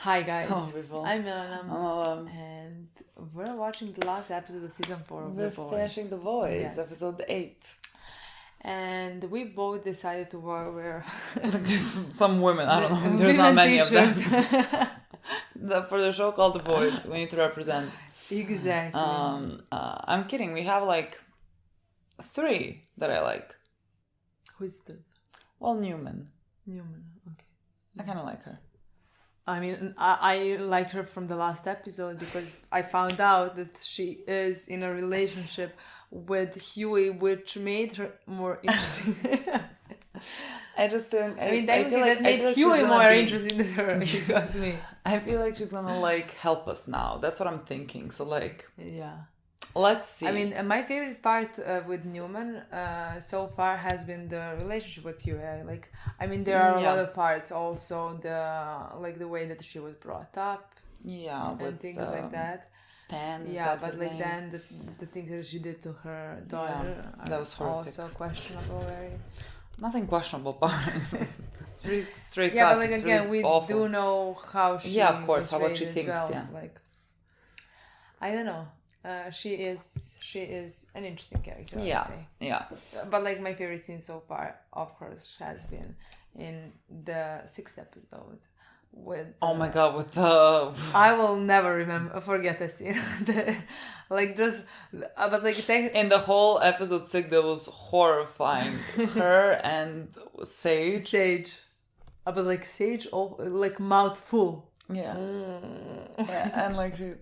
Hi guys, Hello people. I'm Milena, Um, and we're watching the last episode of season 4 of we're The Boys. finishing The Boys, Yes. episode 8. And we both decided to wear There's some women, I don't know, there's not many of them. For the show called The Boys, we need to represent. Exactly. I'm kidding, we have like 3 that I like. Who's the third? Well, Neuman. Neuman, okay. I kind of like her. I mean, I like her from the last episode because I found out that she is in a relationship with Huey, which made her more interesting. I just think... I mean, that made Huey more interesting than her, if you ask me. I feel like she's gonna like help us now. That's what I'm thinking. So like... Yeah. Let's see. I mean, my favorite part with Neuman so far has been the relationship with Huey. I mean, there are a lot of parts also, the way that she was brought up. Yeah, and things like that. Stan, is yeah, that but his like name? then the things that she did to her daughter that was are horrific. also questionable. Very. Nothing questionable, but really straight Yeah, cut. but like It's again, really we awful. do know how she. Yeah, of course, how what portrayed she as thinks. well. Yeah, So, I don't know. She is an interesting character. I would say. Yeah. But like my favorite scene so far of hers has been in the 6th episode with. Oh my god, with the. I will never forget the scene. But like in the whole episode 6, that was horrifying. Her and Sage. But like Sage, like mouth full. Yeah. Yeah, and like she.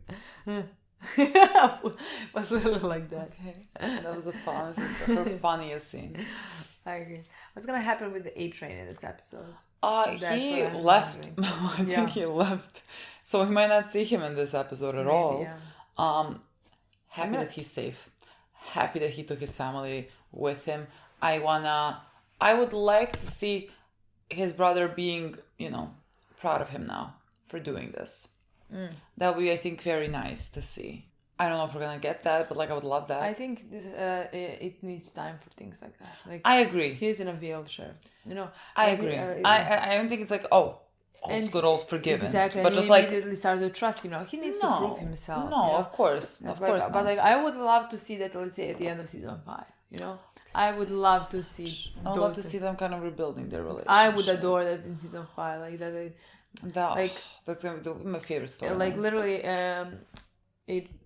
was literally like that. Okay. That was her funniest scene. I agree. What's gonna happen with the A Train in this episode? He left. I think he left. So we might not see him in this episode at all. Yeah. Happy that he's safe. Happy that he took his family with him. I would like to see his brother being, proud of him now for doing this. That would be, I think, very nice to see. I don't know if we're gonna get that, but like I would love that. I think this it needs time for things like that. Like I agree. He's in a wheelchair. I agree. I don't think it's like all's good, all's forgiven. Exactly. But and just you like immediately start to trust him now. He needs to prove himself. No, of course. But like I would love to see that, let's say, at the end of season 5. I would love to see. I would love to see them kind of rebuilding their relationship. I would adore that in season 5. Like that. That's gonna be my favorite story. Like literally,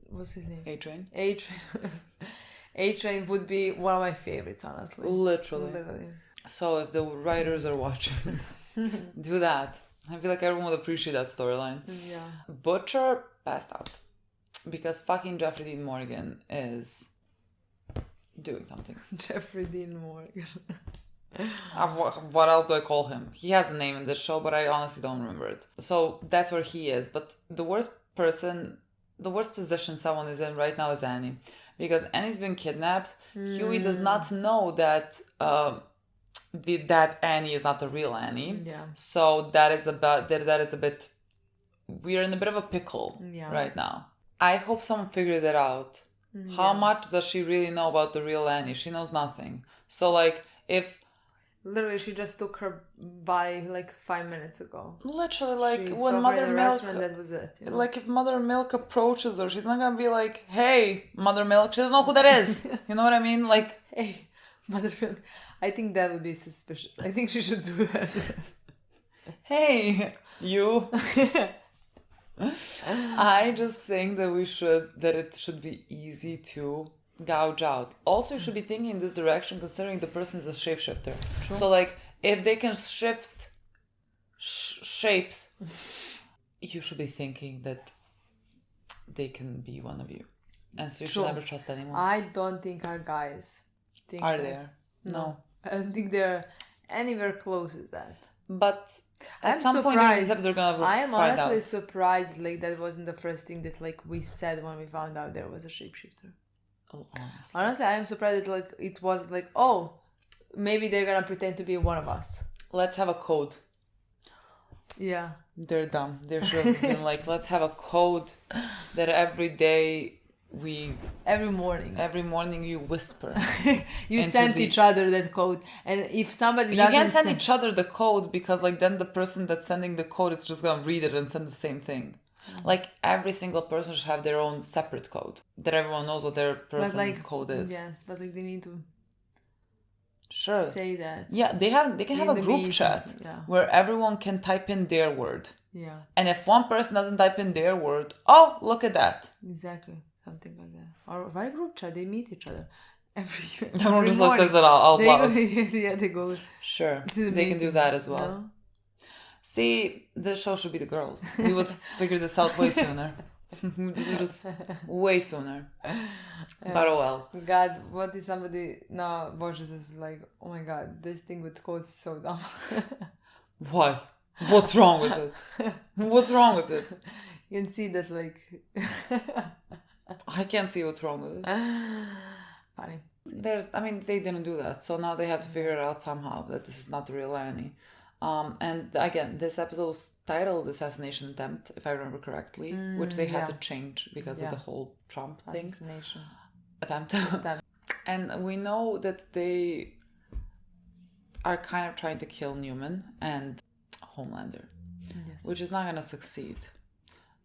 what's his name? A-Train. A-Train would be one of my favorites, honestly. Literally. So if the writers are watching, do that. I feel like everyone would appreciate that storyline. Yeah. Butcher passed out because fucking Jeffrey Dean Morgan is doing something. Jeffrey Dean Morgan. What else do I call him? He has a name in this show, but I honestly don't remember it. So that's where he is. But the worst position someone is in right now is Annie. Because Annie's been kidnapped. Huey does not know that that Annie is not the real Annie. Yeah. So that is a bit... We're in a bit of a pickle right now. I hope someone figures it out. Yeah. How much does she really know about the real Annie? She knows nothing. So like if... Literally, she just took her body like 5 minutes ago. Literally, like when Mother Milk, that was it. Like if Mother Milk approaches her, she's not gonna be like, "Hey, Mother Milk." She doesn't know who that is. You know what I mean? Like, hey, Mother Milk. I think that would be suspicious. I think she should do that. Hey, you. I just think that it should be easy to gouge out. Also, you should be thinking in this direction considering the person is a shapeshifter. True. So like if they can shift shapes, you should be thinking that they can be one of you, and so you should never trust anyone. I don't think our guys think are there. No, I don't think they're anywhere close as that. But at some point in this episode they're gonna I am find honestly out. surprised like that wasn't the first thing that like we said when we found out there was a shapeshifter. Honestly, I am surprised that like it was like, oh, maybe they're gonna pretend to be one of us. Let's have a code. Yeah. They're dumb. They should have been like, let's have a code that every day we every morning. Every morning you whisper. You send each other that code, and if somebody doesn't, you can't send each other the code because like then the person that's sending the code is just gonna read it and send the same thing. Like every single person should have their own separate code that everyone knows what their person's code is. Yes, but like they need to sure say that. Yeah, they can have a group chat where everyone can type in their word. Yeah. And if one person doesn't type in their word, oh, look at that. Exactly. Something like that. Or by group chat, they meet each other. Everyone just says it out loud. They go. Sure. They can do that as well. No? See, the show should be the girls. We would figure this out way sooner. This was just way sooner. But oh well. God, what is somebody now watches is like, oh my God, this thing with codes is so dumb. Why? What's wrong with it? What's wrong with it? You can see that like I can't see what's wrong with it. Funny. They didn't do that, so now they have to figure it out somehow that this is not the real Annie. And again, this episode was titled Assassination Attempt, if I remember correctly, which they had to change because of the whole Trump thing. Assassination Attempt. And we know that they are kind of trying to kill Neuman and Homelander, which is not going to succeed.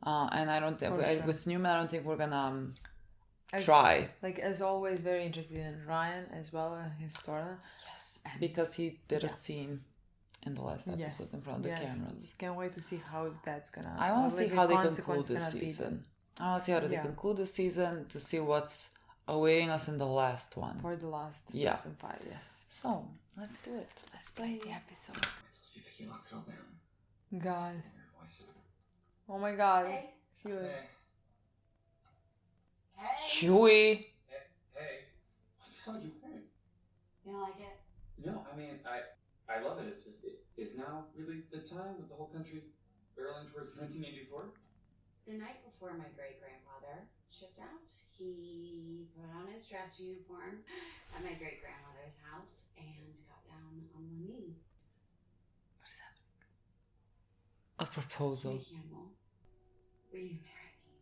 And I don't think, with Neuman, I don't think we're going to try. Like, as always, very interested in Ryan as well, his story. Yes, because he did a scene in the last episode in front of the cameras. Can't wait to see how that's gonna. I want to see how they conclude this season. I want to see how they conclude the season to see what's awaiting us in the last one. For the last season 5, yes. So let's do it. Let's play the episode. You think you locked it all down? God. Oh my God. Hey. Huey. Huey. Hey. What the hell are you wearing? You don't like it? No, I love it. It's just, is now really the time with the whole country barreling towards 1984? The night before my great-grandfather shipped out, he put on his dress uniform at my great-grandmother's house and got down on one knee. What is happening? A proposal. Hey, Campbell, will you marry me?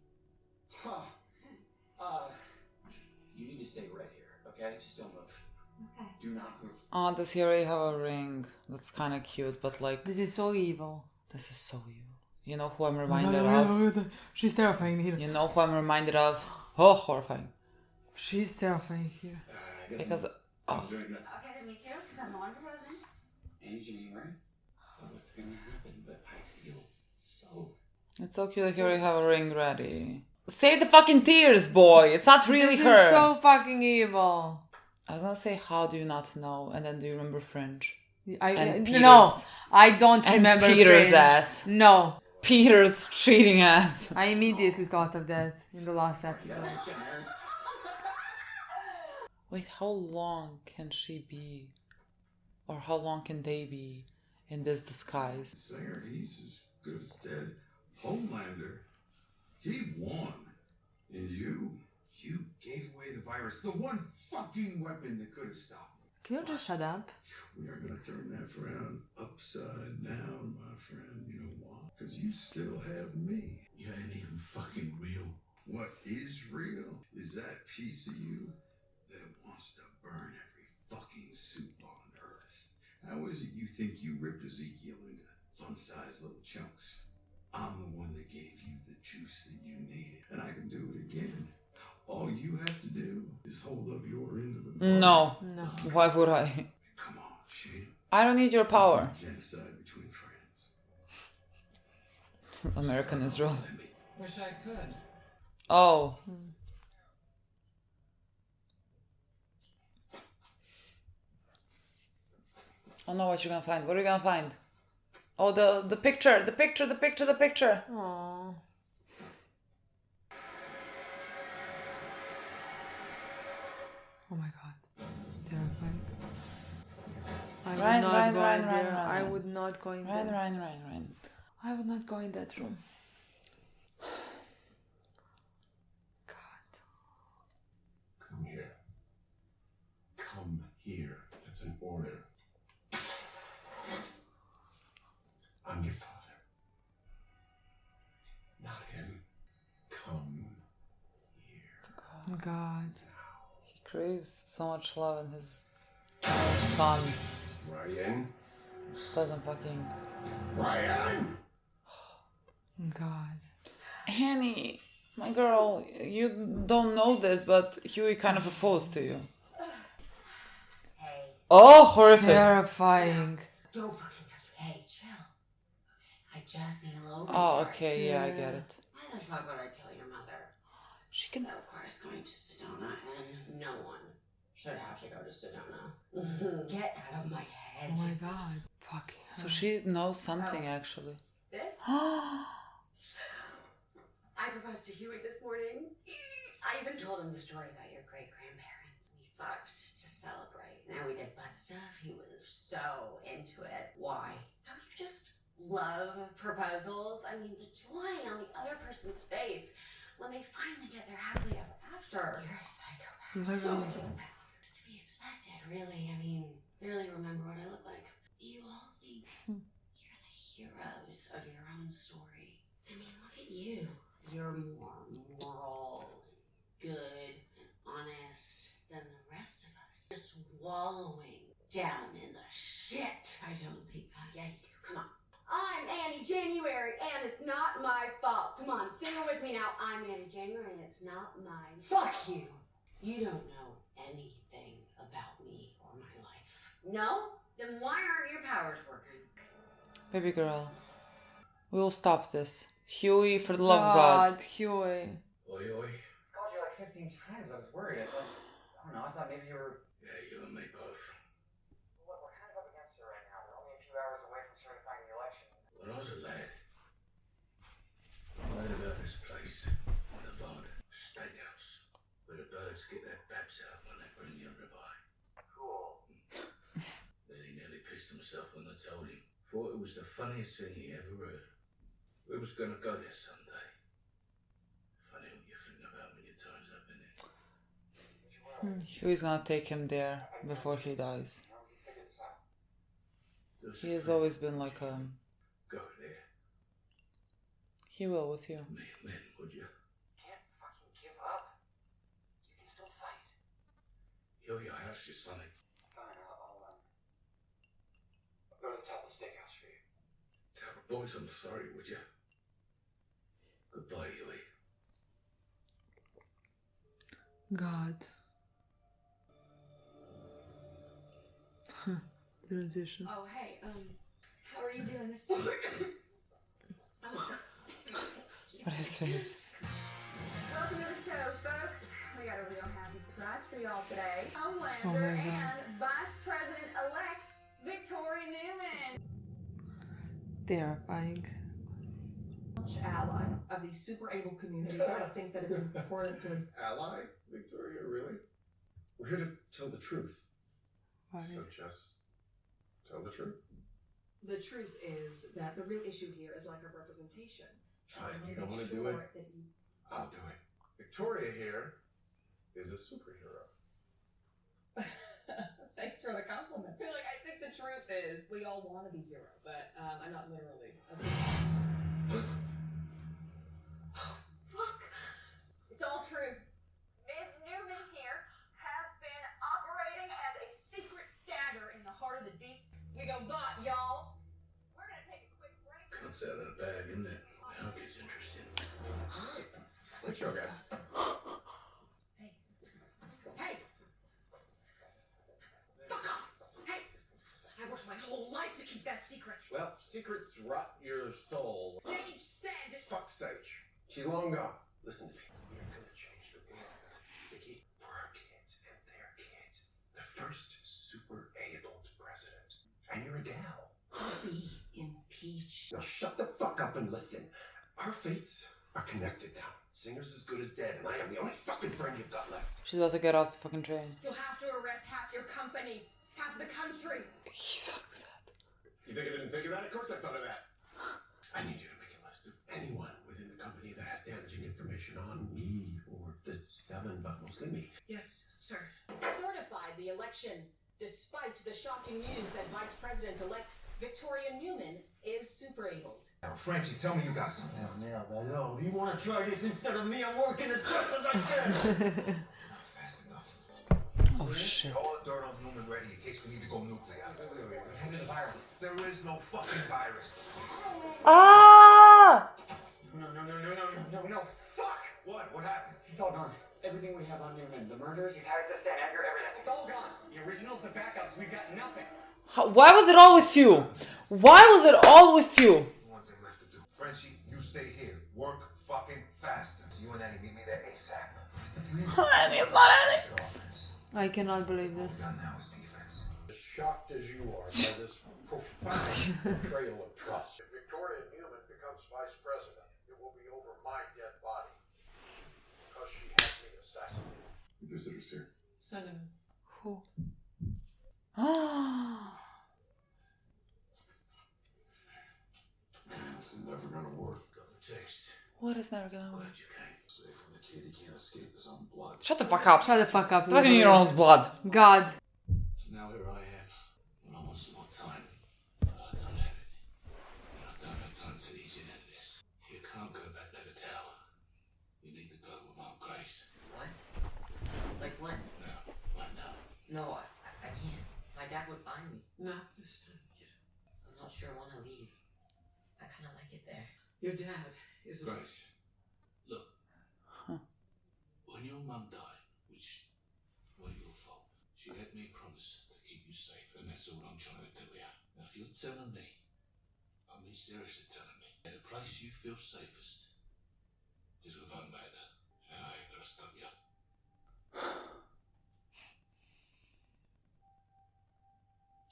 You need to stay right here, okay? Just don't move. Okay. Do not move. Oh, does he already have a ring? That's kind of cute, but like... This is so evil. This is so evil. You know who I'm reminded of? She's terrifying here. You know who I'm reminded of? Oh, horrifying. She's terrifying here. Because... I'm doing this. Okay, then me too, because I'm the one proposing. In January, what's gonna happen, but I feel so... It's so cute that you already have a ring ready. Save the fucking tears, boy! It's not really her! This is so fucking evil. I was gonna say, how do you not know? And then do you remember Fringe? No, I don't remember Peter's Fringe. ass. No. Peter's cheating ass. I immediately thought of that in the last episode. Wait, how long can she be? Or how long can they be in this disguise? Singer, he's as good as dead. Homelander, he won. And you gave away the virus, the one fucking weapon that could have stopped me. Can you just shut up? We are going to turn that frown upside down, my friend. You know why? Because you still have me. You ain't even fucking real. What is real is that piece of you that wants to burn every fucking soup on Earth. How is it you think you ripped Ezekiel into fun-sized little chunks? I'm the one that gave you the juice that you needed. And I can do it again. All you have to do is hold up your end of the bargain. No. Why would I? Come on, Shane. I don't need your power. Genocide between friends. American Israel. Wish I could. Oh. I don't know what you're gonna find. What are you gonna find? Oh, the picture. Aww. Oh my God. Terrifying. I would not go in there. Ryan. I would not go in that room. God. Come here. Come here. That's an order. I'm your father. Not him. Come here. God. He craves so much love and his son Ryan? doesn't fucking... Ryan? God. Annie, my girl, you don't know this, but Huey kind of proposed to you. Hey, Oh, horrific. Terrifying. don't fucking touch me. Hey, chill. Okay, I just need a little Oh, recharge. okay, yeah, I get it. Why the fuck would I kill your mother? She can... That requires going to Sedona, and no one should have to go to Sedona. Get out of my head. Oh my God. Fucking So hell. she knows something, actually. This? I proposed to Huey this morning. I even told him the story about your great-grandparents. We fucked to celebrate. And then we did butt stuff. He was so into it. Why? Don't you just love proposals? I mean, the joy on the other person's face when they finally get their happily ever after. You're a psychopath. Sociopath. It's to be expected, really. I mean, barely remember what I look like. You all think you're the heroes of your own story. I mean, look at you. You're more moral, good, and honest than the rest of us. Just wallowing down in the shit. I don't think that. Yeah, you do. Come on. I'm Annie January, and it's not my fault. Come on, sing it with me now. I'm Annie January, and it's not mine. Fuck you. You don't know anything about me or my life. No? Then why aren't your powers working? Baby girl, we'll stop this. Huey, for the love of God. Huey. Oi, oi. Called you like 15 times. I was worried. I don't know. I thought maybe you were. Yeah, you and me both. Look, we're kind of up against it right now. We're only a few hours away from certifying the election. When I was a lad, I heard about this place, Nevada Steakhouse, where the birds get their babs out when they bring you a ribeye. Cool. Then he nearly pissed himself when I told him. Thought it was the funniest thing he ever heard. We was gonna go there someday. Funny what you think about when your time's up, innit? Huey's gonna take him there before he dies. Just He has friend. always been like Go there. He will with you. Me and Lynn, would you? Can't fucking give up. You can still fight. Huey, I asked you something. Fine, I'll go to the top of the steakhouse for you. Tell the boys I'm sorry, would you? Goodbye, Huey. God. Transition. Oh, hey, how are you doing this morning? What is his? Welcome to the show, folks. We got a real happy surprise for y'all today. Homelander Oh my God. and Vice President-elect Victoria Neuman. Terrifying. Ally of the super able community, but I think that it's important to. Ally? Victoria, really? We're here to tell the truth. Why? So just tell the truth. The truth is that the real issue here is lack of representation. Fine, I you wanna don't want make to do it? sure that you- I'll do it. Victoria here is a superhero. Thanks for the compliment. I feel like I think the truth is we all want to be heroes, but I'm not literally. Fuck. It's all true. Ms. Neuman here has been operating as a secret dagger in the heart of the deeps. We go bot, y'all. We're gonna take a quick break. Comes out of the bag, isn't it? Now it gets interesting. Let's go, guys. Hey. Hey! Fuck off! Hey! I worked my whole life to keep that secret. Well, secrets rot your soul. Sage said. Fuck Sage. She's long gone. Listen to me. We're gonna change the world, Vicky, for our kids and their kids. The first super abled president. And you're a gal. Be impeached. Now shut the fuck up and listen. Our fates are connected now. Singer's as good as dead, and I am the only fucking friend you've got left. She's about to get off the fucking train. You'll have to arrest half your company, half the country. He's up with that. You think I didn't think of that? Of course I thought of that. I need you to make a list of anyone within the company that has damaging information on me or this seven, but mostly me. Yes, sir. Certified the election, despite the shocking news that Vice President-elect Victoria Neuman is super abled. Now, Frenchie, tell me you got something. Now, that hell, you want to try this instead of me? I'm working as fast as I can. Not fast enough. Oh shit. All the dirt on Newman ready in case we need to go nuclear. Wait. What happened to the virus? There is no fucking virus. Ah! No, fuck! What? What happened? It's all gone. Everything we have on Newman, the murders, your tires to stand, everything. It's all gone. The originals, the backups, we've got nothing. Why was it all with you? Why was it all with you? One thing left to do. Frenchie, you stay here. Work fucking faster. So you and Annie meet me there ASAP. And it's not any. I cannot believe this. Done now is defense. As shocked as you are by this profound betrayal of trust. If Victoria Neuman becomes vice president, it will be over my dead body. Because she had me assassinated. Your visitor's here. Send him. Who? Ah. This is never gonna work. Got the text. What is never gonna work? Glad you came. Safe from the kid, he can't escape his own blood. Shut the fuck up. Shut the fuck up. What do you mean your own blood? God. Now here I am. And I want some more time. But I don't have it. And I don't have time to ease you into this. You can't go back there to tell. You need to go without grace. What? Like when? No, right now. No, I can't. My dad would find me. Not this time, kid. I'm not sure I want to leave. I kind of like it there. Your dad is a... Grace, look. When your mum died, which wasn't your fault, she had me promise to keep you safe, and that's all I'm trying to do here. Now, if you're telling me, I mean seriously telling me, that the place you feel safest is with Homelander, and I ain't gonna stop you.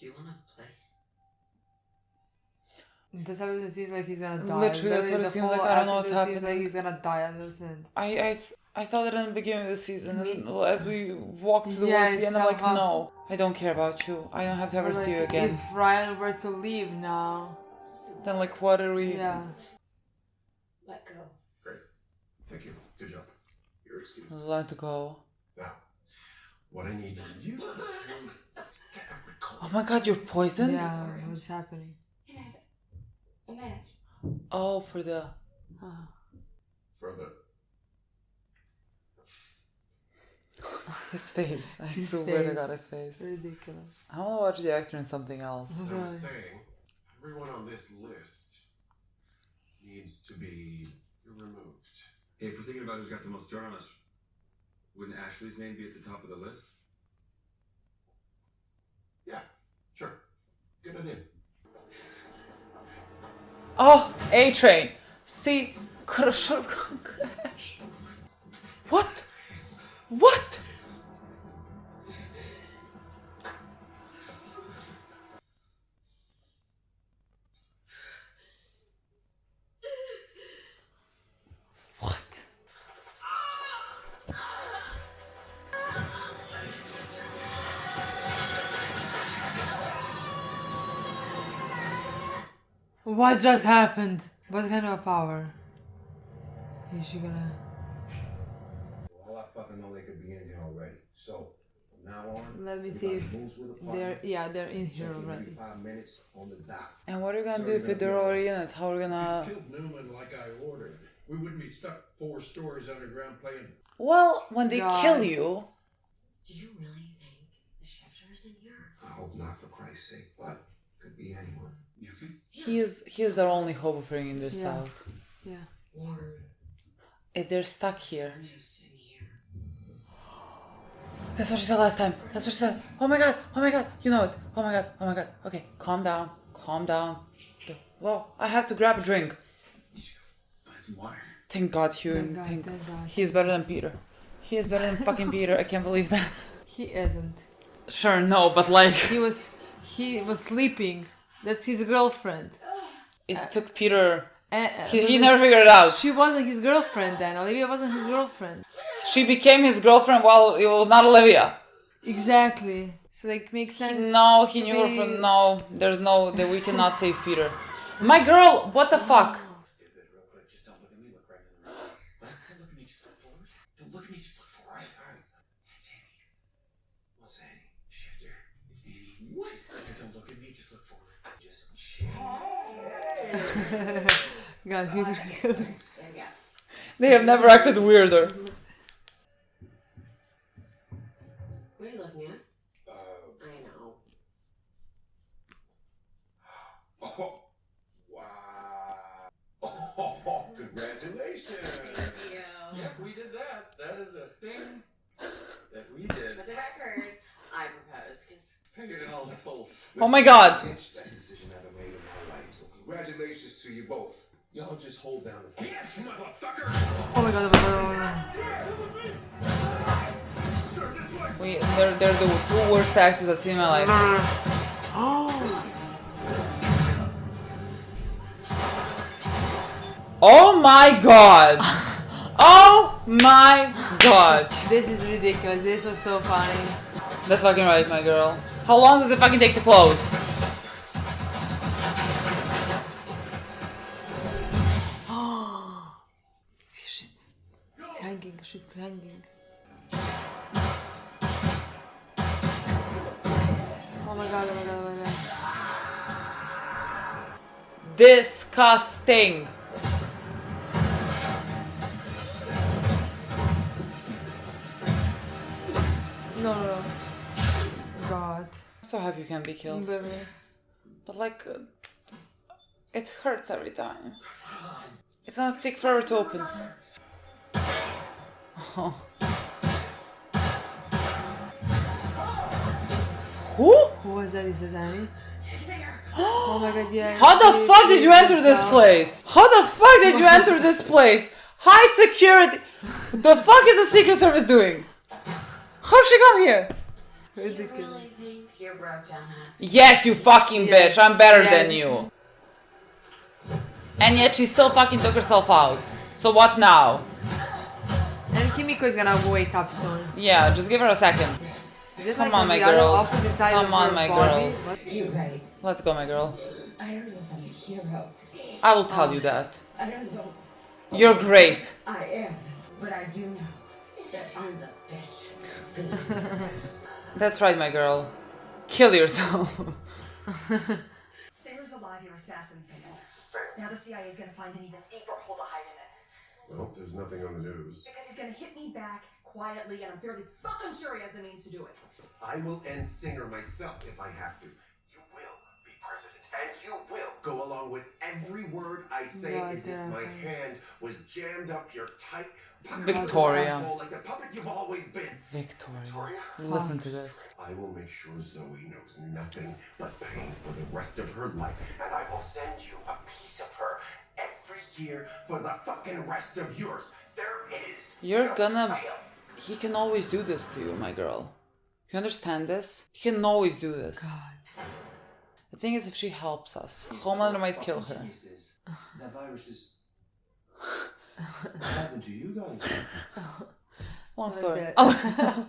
Do you want to play? This episode seems like he's gonna die. Literally, that's what it The seems like. whole I don't know what's episode seems like happening. he's gonna die at the end. I thought that in the beginning of the season, and as we walked towards Yeah, the end, I'm like, somehow- no, I don't care about you. I don't have to ever Like, see you again. If Ryan were to leave now, Then like, what are we? yeah. Let go. Great. Thank you. Good job. You're excused. Let go. Now, what I need you to do Oh my god, you're poisoned? Yeah, what's happening? Can I have a minute? Oh, for the... further. His face. I His swear to face. god, his face. Ridiculous. I want to watch the actor in something else. As I Right. was saying, everyone on this list needs to be removed. Hey, if we're thinking about who's got the most dirt on us, wouldn't Ashley's name be at the top of the list? Yeah, sure. Good idea. Oh, A-Train. See, could have, should have gone crash. What? What? What? What just happened? What kind of power? Is she gonna... For all I fucking know, they could be in here already. So, from now on, Let me see if they're in here check in every already. 5 minutes on the dot. And what are you gonna Sorry, do if they're already in it? How are we If gonna... you killed Newman like I ordered, we wouldn't be stuck 4 stories underground playing. Well, when they God. kill you... Did you really think the shifter is in here? I hope not, for Christ's sake, but could be anyone. You think? He is our only hope of bringing this Yeah. out. Yeah. Or If they're stuck here... just in here? That's what she said last time. That's what she said. Oh my god. Oh my god. You know it. Oh my god. Oh my god. Okay, calm down. Calm down. Well, I have to grab a drink. You should go buy some water. Thank God, Hugh. Thank God, thank God. He is better than Peter. He is better than fucking Peter. I can't believe that. He isn't. Sure, no, but like... He was sleeping. That's his girlfriend. It took Peter... And, He never figured it out. She wasn't his girlfriend then. Olivia wasn't his girlfriend. She became his girlfriend while it was not Olivia. Exactly. So like makes sense. No, he to knew her be- from... No, there's no... That we cannot save Peter. My girl! What the fuck? Stupid, real quick. Just don't look at me. Look right in the mirror. What? Don't look at me. Just look forward. Don't look at me. Just look forward. Alright. It's Annie. What's Annie? Shifter. It's Annie. What? Shifter, don't look at me. Just look forward. Just God, he's really good. There you go. They have never acted weirder. What are you looking at? I know. Oh, wow. Oh, congratulations. Thank you. Yep, we did that. That is a thing that we did. For the record, I proposed because Figured in all those holes. Oh my God. Best decision I ever made in my life. So congratulations to you both. Y'all just hold down the fort. Yes, motherfucker! Oh my god, oh my god, oh my god. They're the two worst actors I've seen in my life. Oh my God! Oh my God! This is ridiculous. This was so funny. That's fucking right, my girl. How long does it fucking take to close? It's hanging. She's hanging. Oh my god, oh my god, oh my god. Disgusting. No. God. I'm so happy you can't be killed. Very. But like, it hurts every time. It's gonna take forever to open. Oh. Who was that? Is it Annie? Oh my god, yeah. How the fuck did you enter this place? How the fuck did you enter this place? High security. The fuck is the Secret Service doing? How'd she come here? Ridiculous. You really think you're broke down ass? Yes, you fucking Yes. bitch. I'm better Yes. than you. And yet she still fucking took herself out. So what now? And Kimiko is gonna wake up soon. Yeah, just give her a second. Is it Come like on, my the other girls. opposite side Come of on, her my body? girls. What? You're right. Let's go, my girl. I don't know if I'm a hero. I will tell you that. I don't know. You're great. I am, but I do know that I'm the bitch. That's right, my girl. Kill yourself. Singer's alive, your assassin failed. Now the CIA is gonna find an even deeper hole to hide in it. Well, there's nothing on the news. Because he's gonna hit me back quietly, and I'm fairly fucking sure he has the means to do it. I will end Singer myself if I have to. You will be president, and you will go along with every word I say as if my hand was jammed up your tight Victoria. like the puppet you've always been. Victoria. Listen to this. I will make sure Zoe knows nothing but pain for the rest of her life, and I will send you a piece of her every year for the fucking rest of yours. There is. You're gonna... He can always do this to you, my girl. You understand this? He can always do this. God. The thing is, if she helps us, Homelander might kill her. That virus is... What happened to you guys? Long Like story. that. Oh.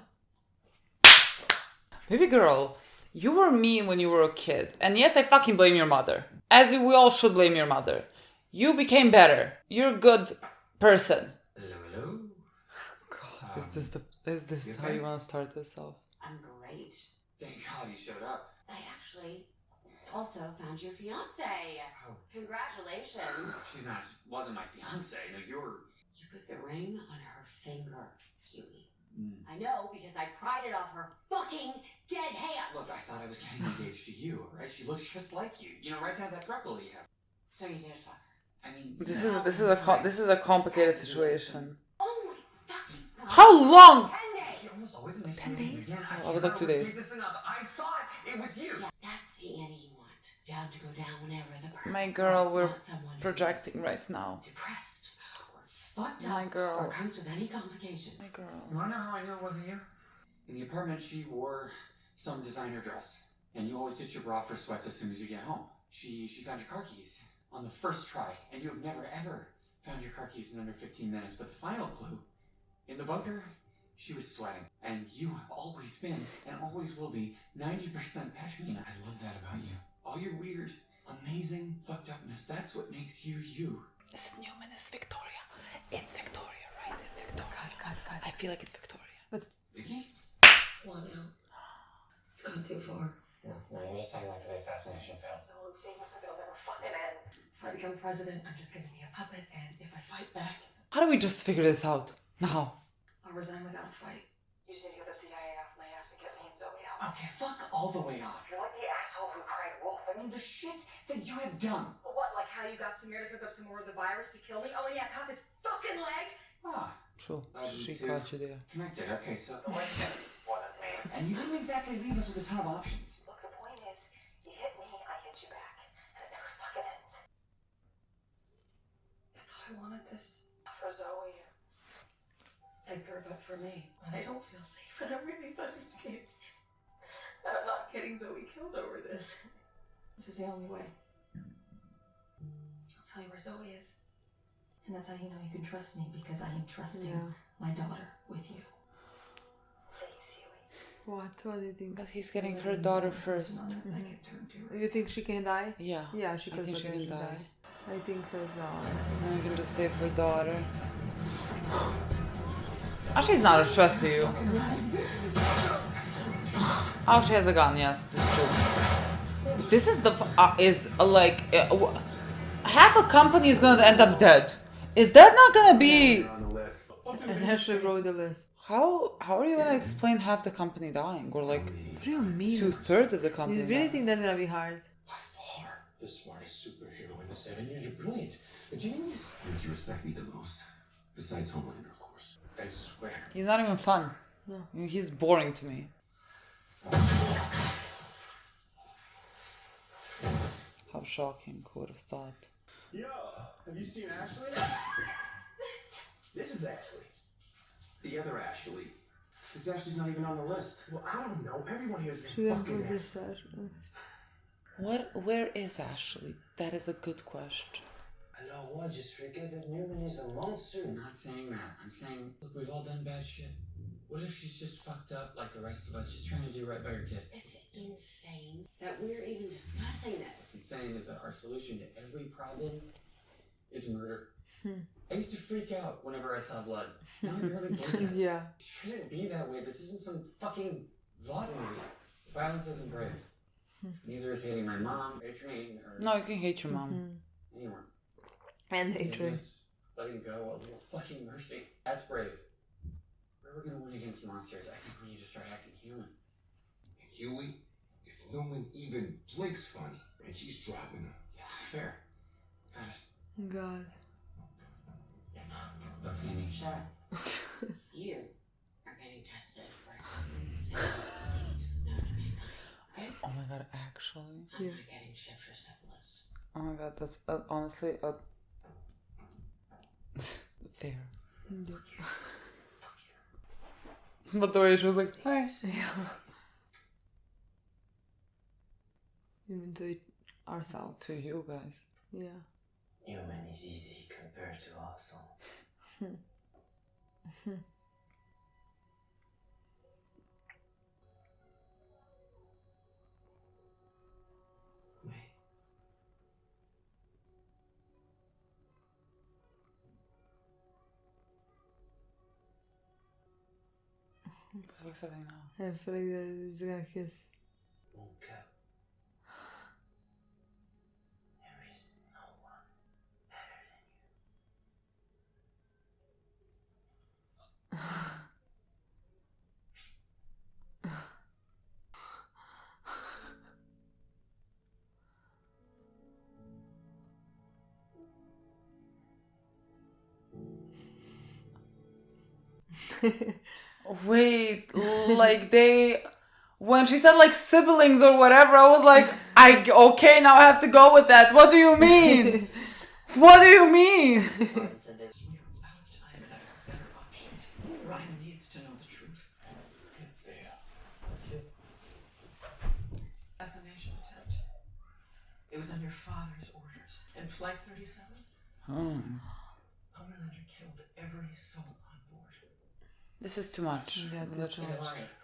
Baby girl, you were mean when you were a kid. And yes, I fucking blame your mother. As we all should blame your mother. You became better. You're a good person. Hello? God, is this how you want to start this off? I'm great. Thank God you showed up. I actually also found your fiance. Oh. Congratulations. Wasn't my fiance. No, you're... You put the ring on her finger, Huey. Mm. I know because I pried it off her fucking dead hand. Look, I thought I was getting engaged to you, right? She looks just like you. You know, right down that freckle you have. So you did fuck her. I mean... This is a complicated situation. Oh my fucking god. How long? 10 days. She almost always makes 10 me days? again. I was like 2 days. This enough. I thought it was you. Yeah, that's the Annie you want. Down to go down whenever the person. My girl, we're not someone who's projecting right now. depressed or fucked up My girl. or comes with any complication. My girl. You wanna know how I knew it wasn't you? In the apartment, she wore some designer dress. And you always ditch your bra for sweats as soon as you get home. She found your car keys on the first try. And you have never, ever found your car keys in under 15 minutes. But the final clue, in the bunker, she was sweating. And you have always been, and always will be, 90% Pashmina. I love that about you. All your weird, amazing, fucked upness, that's what makes you you. Is it Neuman? It's Victoria. It's Victoria, right? It's Victoria. God. I feel like it's Victoria. Vicky? Well, now, it's gone too far. No, you're just saying that because the assassination failed. No, I'm saying it because it'll never fucking end. If I become president, I'm just gonna be a puppet, and if I fight back, How do we just figure this out now? I'll resign without a fight. You just need to get the CIA off my ass and get me and Zoe out. Okay, fuck all the way off. You're like the asshole who cried wolf. I mean, the shit that you have done. What, like how you got Samir to cook up some more of the virus to kill me? Oh, and yeah, cock his fucking leg! Ah, True. She two caught you there. connected. Okay, so the way wasn't me. And you didn't exactly leave us with a ton of options. Look, the point is, you hit me, I hit you back. And it never fucking ends. I thought I wanted this for Zoe. Edgar, but for me. And I don't feel safe, and I'm really fucking scared. And I'm not getting Zoe killed over this. This is the only way. I'll tell you where Zoe is. And that's how you know you can trust me, because I am trusting my daughter with you. Please, Huey. What do you think? But he's getting her daughter first. You think she can die? Yeah. Yeah, she I can think she can potentially die. I think so as well, honestly. And we can just save her daughter. Oh, she's not a threat to you. Oh, she has a gun. Yes, that's true. This is the half a company is gonna end up dead. Is that not gonna be? And Ashley wrote the list. How are you gonna explain half the company dying, or like What do you mean? 2/3 of the company? You really dying? think that's gonna be hard? By far, the smartest superhero in the 7 years. You're brilliant. A genius. Would you respect me the most? Besides Homelander, of course. I swear. He's not even fun. No. He's boring to me. How shocking! Who would have thought? Yo, have you seen Ashley? This is Ashley. The other Ashley. This Ashley's not even on the list. Well, I don't know. Everyone here is She didn't fucking put Ashley. this Where is Ashley? That is a good question. Alors what? Just forget that Neuman is a monster. I'm not saying that. I'm saying, look, we've all done bad shit. What if she's just fucked up like the rest of us, just trying to do right by her kid? It's insane that we're even discussing this. What's insane is that our solution to every problem is murder. I used to freak out whenever I saw blood. Now I barely blink at it. Yeah. It shouldn't be that way. This isn't some fucking Vought movie. Violence isn't brave. Neither is hating my mom, Adrienne, or No, you can hate your mom. anyone. And hatred. Forgiveness, letting go, a little fucking mercy. That's brave. We're gonna win against monsters. I think we need to start acting human. And Huey, if Neuman even blinks funny, and she's dropping her. Yeah, fair. Got it. God. Look, Amy. Shut up. You are getting tested for disease known to mankind. Okay? Oh my god, actually. I'm not getting shipped for syphilis. Oh my god, that's honestly fair. But the way she was like, hi. Even to ourselves. To you guys. Yeah. Neuman is easy compared to awesome. What's happening now? I feel like he's gonna kiss. Mon cœur. There is no one better than Wait, like when she said like siblings or whatever, I was like, okay, now I have to go with that. What do you mean? What do you mean? We're out of time and have better options. Ryan needs to know the truth. Get there. Assassination attempt. It was on your father's orders. And Flight 37? Homelander killed every soul on board. This is too much. Yeah, Literally.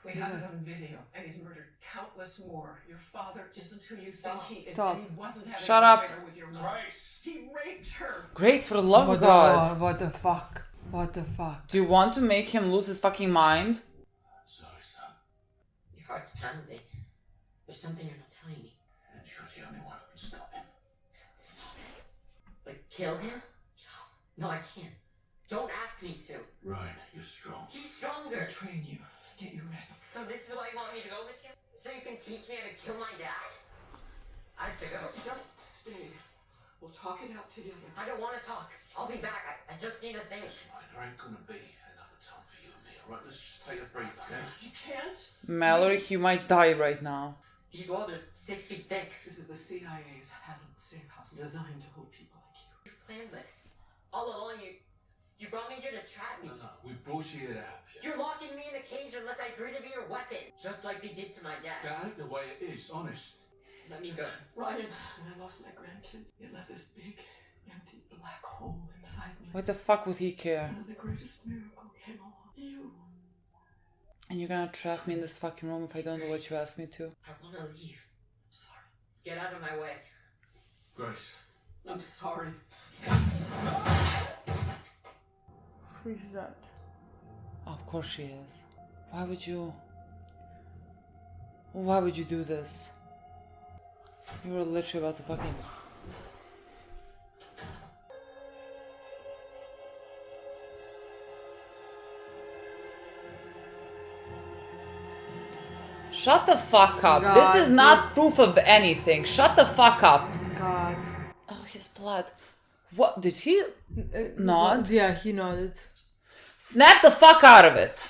We have it on video, and he's murdered countless more. Your father isn't who you think he is. Stop. And he wasn't having Shut an up. affair with your mom. Grace! He raped her. Grace, for the love of God. What the fuck? What the fuck? Do you want to make him lose his fucking mind? Sorry, son. Your heart's pounding. There's something you're not telling me. And you're the only one who can stop him. Stop it. Kill him? No, I can't. Don't ask me to. Ryan, you're strong. He's stronger. Train you, get you ready. So this is why you want me to go with you? So you can teach me how to kill my dad? I have to go. Just stay. We'll talk it out together. I don't want to talk. I'll be back. I just need to think. Ryan, there ain't gonna be another time for you and me, alright? Let's just take a breather, okay? You can't. Mallory, you might die right now. These walls are 6 feet thick. This is the CIA's hazard safe house designed to hold people like you. You've planned this. All along, you brought me here to trap me. No, we brought you here to help you. You're locking me in a cage unless I agree to be your weapon. Just like they did to my dad. That ain't the way it is, honest. Let me go. Ryan, when I lost my grandkids, it left this big, empty black hole inside me. What the fuck would he care? And the greatest miracle came along. You. And you're gonna trap me in this fucking room if I don't do what you asked me to? I want to leave. I'm sorry. Get out of my way. Grace. I'm sorry. Who's that? Of course she is. Why would you do this? You were literally about to fucking... Shut the fuck up. God, this is not proof of anything. Shut the fuck up. God. Oh, his blood. What? Did he nod? Yeah, he nodded. Snap the fuck out of it.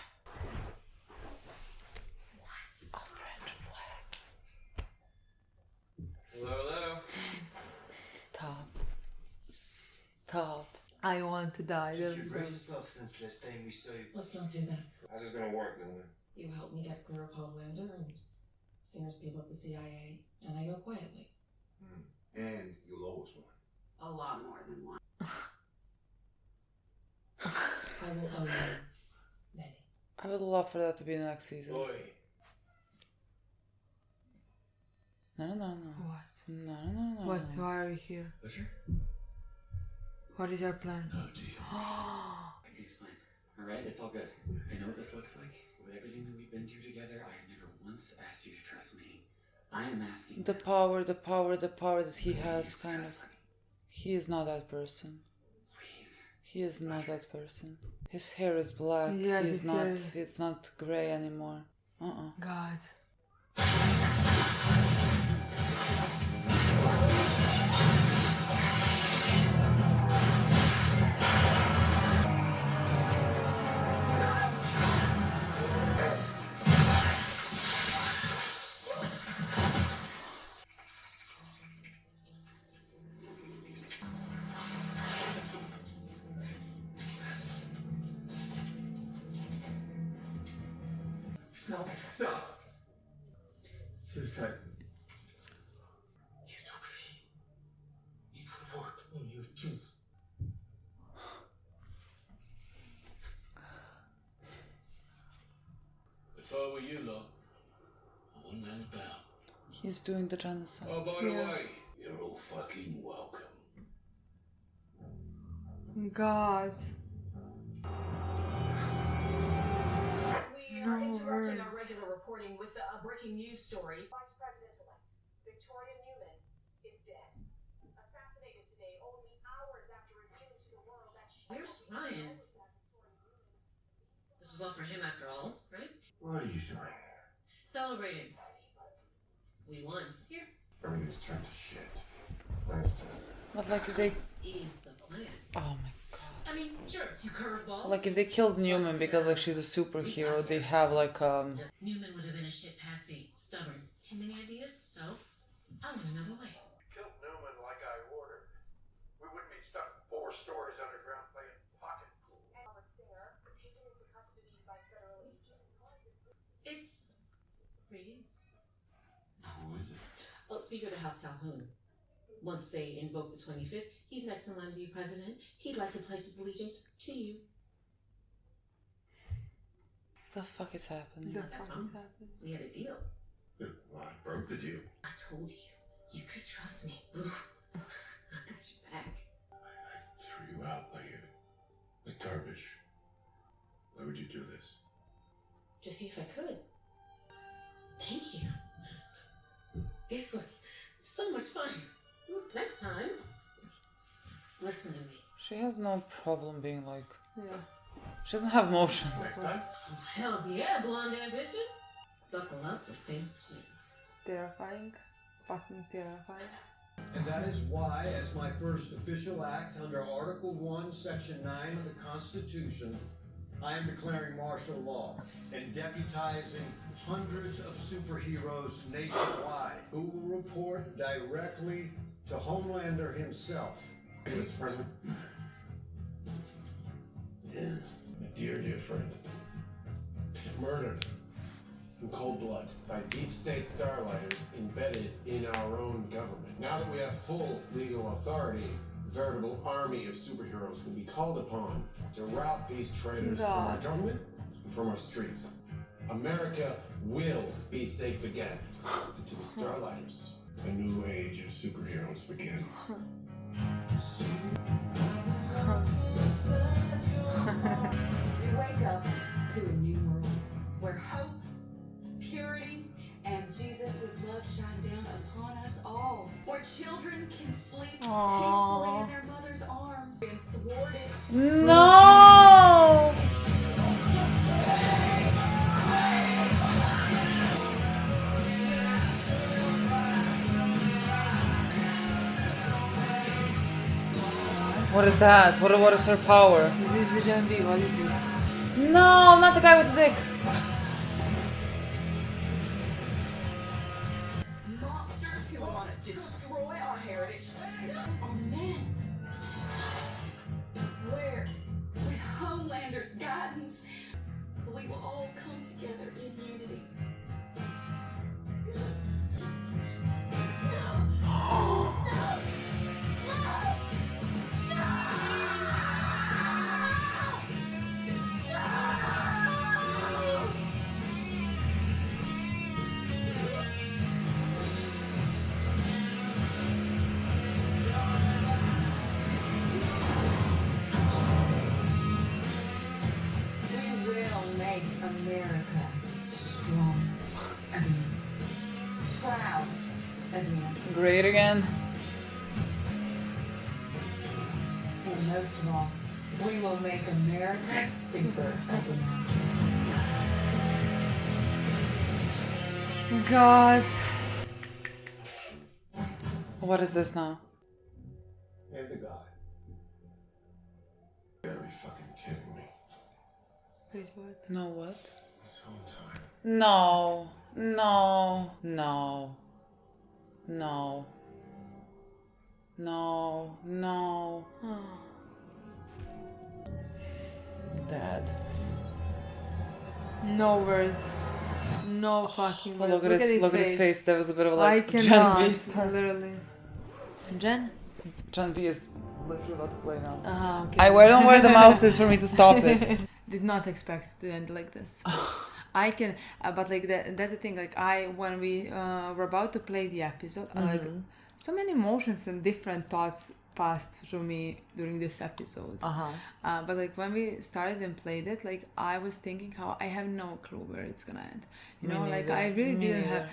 Hello. Stop. Stop. I want to die. That was You good. brace yourself since the last time we saw you. Let's not do that. How's this gonna work, Neuman? You help me get clear of Homelander and Singer's people at the CIA, and I go quietly. And you'll always win. A lot more than one. I will owe you many. I would love for that to be the next season. Oi. No. What? No. What? Why are we here? Butcher? What is our plan? No deal. I can explain. Alright, it's all good. I know what this looks like. With everything that we've been through together, I have never once asked you to trust me. I am asking. The power that he has, kind of. He is not that person. Please. He is not that person. His hair is black. Yeah, He's his not. hair- It's not gray anymore. God. Stop. Suicide. You took me. It will work on you too. If I were you lot, I wouldn't hang about. He's doing the genocide. Oh, by the Yeah. way, you're all fucking welcome. God. We No are interrupting our words. regular reporting with a breaking news story. Vice President-elect Victoria Neuman is dead. Assassinated today only hours after revealing to the world that she... Where's Ryan? This was all for him after all, right? What are you doing? Celebrating. We won. Here. Everything's turned to shit. Thanks to... But like if they, This is the plan. oh my god. I mean, sure, a few curveballs. Like if they killed Newman because like she's a superhero, they have like Just Newman would have been a shit patsy, stubborn, too many ideas, so I went another way. Killed Neuman like I ordered. We wouldn't be stuck 4 stories underground playing pocket pool. And Singer taken into custody by federal agents. It's for you. Who is it? Oh, Speaker of the House Calhoun. Once they invoke the 25th, he's next in line to be president. He'd like to pledge his allegiance to you. the fuck is happening? The That fuck is promise. happening? We had a deal. Well, I broke the deal. I told you. You could trust me. Ooh, I got your back. I threw you out like garbage. Why would you do this? To see if I could. Thank you. This was so much fun. Next time, Listen to me. She has no problem being like... Yeah. She doesn't have emotion. Next time? Hells yeah, blonde ambition. Buckle up for phase 2. Terrifying. Fucking terrifying. And that is why, as my first official act under Article 1, Section 9 of the Constitution, I am declaring martial law and deputizing hundreds of superheroes nationwide who will report directly to Homelander himself. Mr. President. My dear friend. Murdered in cold blood by deep state starlighters embedded in our own government. Now that we have full legal authority, a veritable army of superheroes will be called upon to rout these traitors from our government and from our streets. America will be safe again. And to the starlighters, a new age of superheroes begins. We wake up to a new world where hope, purity, and Jesus' love shine down upon us all. Where children can sleep peacefully in their mother's arms and thwarted. No! What is that? What is her power? This is the Gen V. What is this? No, not the guy with the dick. Monsters who want to destroy our heritage are men. Where, with Homelander's guidance, we will all come together in unity. America strong again, proud again, Great again. and most of all, we will make America super again. God. What is this now? And the guy. You gotta be fucking kidding me. Wait, what? No, what? This whole time. No. No. No. No. No. No. Dad. No words. No fucking words. Look at his face. There was a bit of I like cannot. Gen V start. Literally. Gen? Gen V is literally about to play now. Okay. I don't know where the mouse is for me to stop it. Did not expect it to end like this. I can, but like that's the thing. Like when we were about to play the episode, like so many emotions and different thoughts passed through me during this episode. But like when we started and played it, like I was thinking how I have no clue where it's gonna end. You know, like I really didn't have.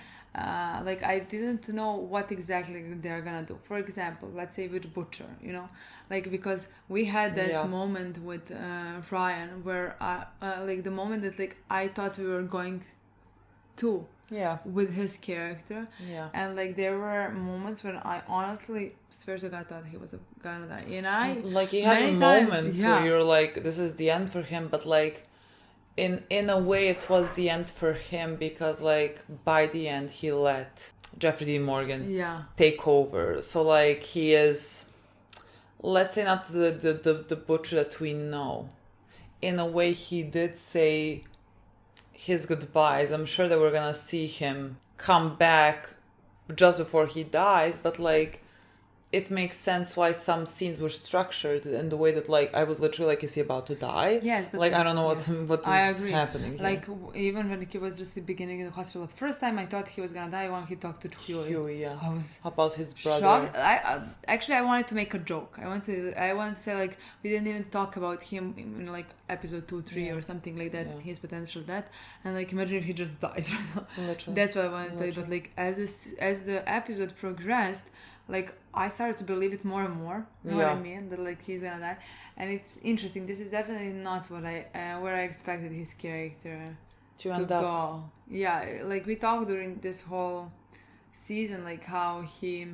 Like I didn't know what exactly they're gonna do. For example, let's say with Butcher, you know, like because we had that moment with Ryan where like the moment that like I thought we were going to with his character, and like there were moments when I honestly swear to God thought he was gonna die, and I like he had moments where you're like, this is the end for him, but like in a way it was the end for him because like by the end he let Jeffrey Dean Morgan take over. So like he is, let's say, not the Butcher that we know. In a way he did say his goodbyes. I'm sure that we're gonna see him come back just before he dies, but like it makes sense why some scenes were structured in the way that like I was literally like, is he about to die? Yes, but like I don't know what I is agree. happening here. Like even when he was just the beginning in the hospital, first time I thought he was gonna die when he talked to Huey. I was about his brother. shocked. I wanted to make a joke. I want to say like we didn't even talk about him in like episode 2, 3 or something like that. His potential death, and like imagine if he just dies right now. Literally. That's what I wanted to say. But like as the episode progressed, like I started to believe it more and more. You know what I mean? That like he's gonna die, and it's interesting. This is definitely not what where I expected his character to end up. Go. Yeah, like we talked during this whole season, like how he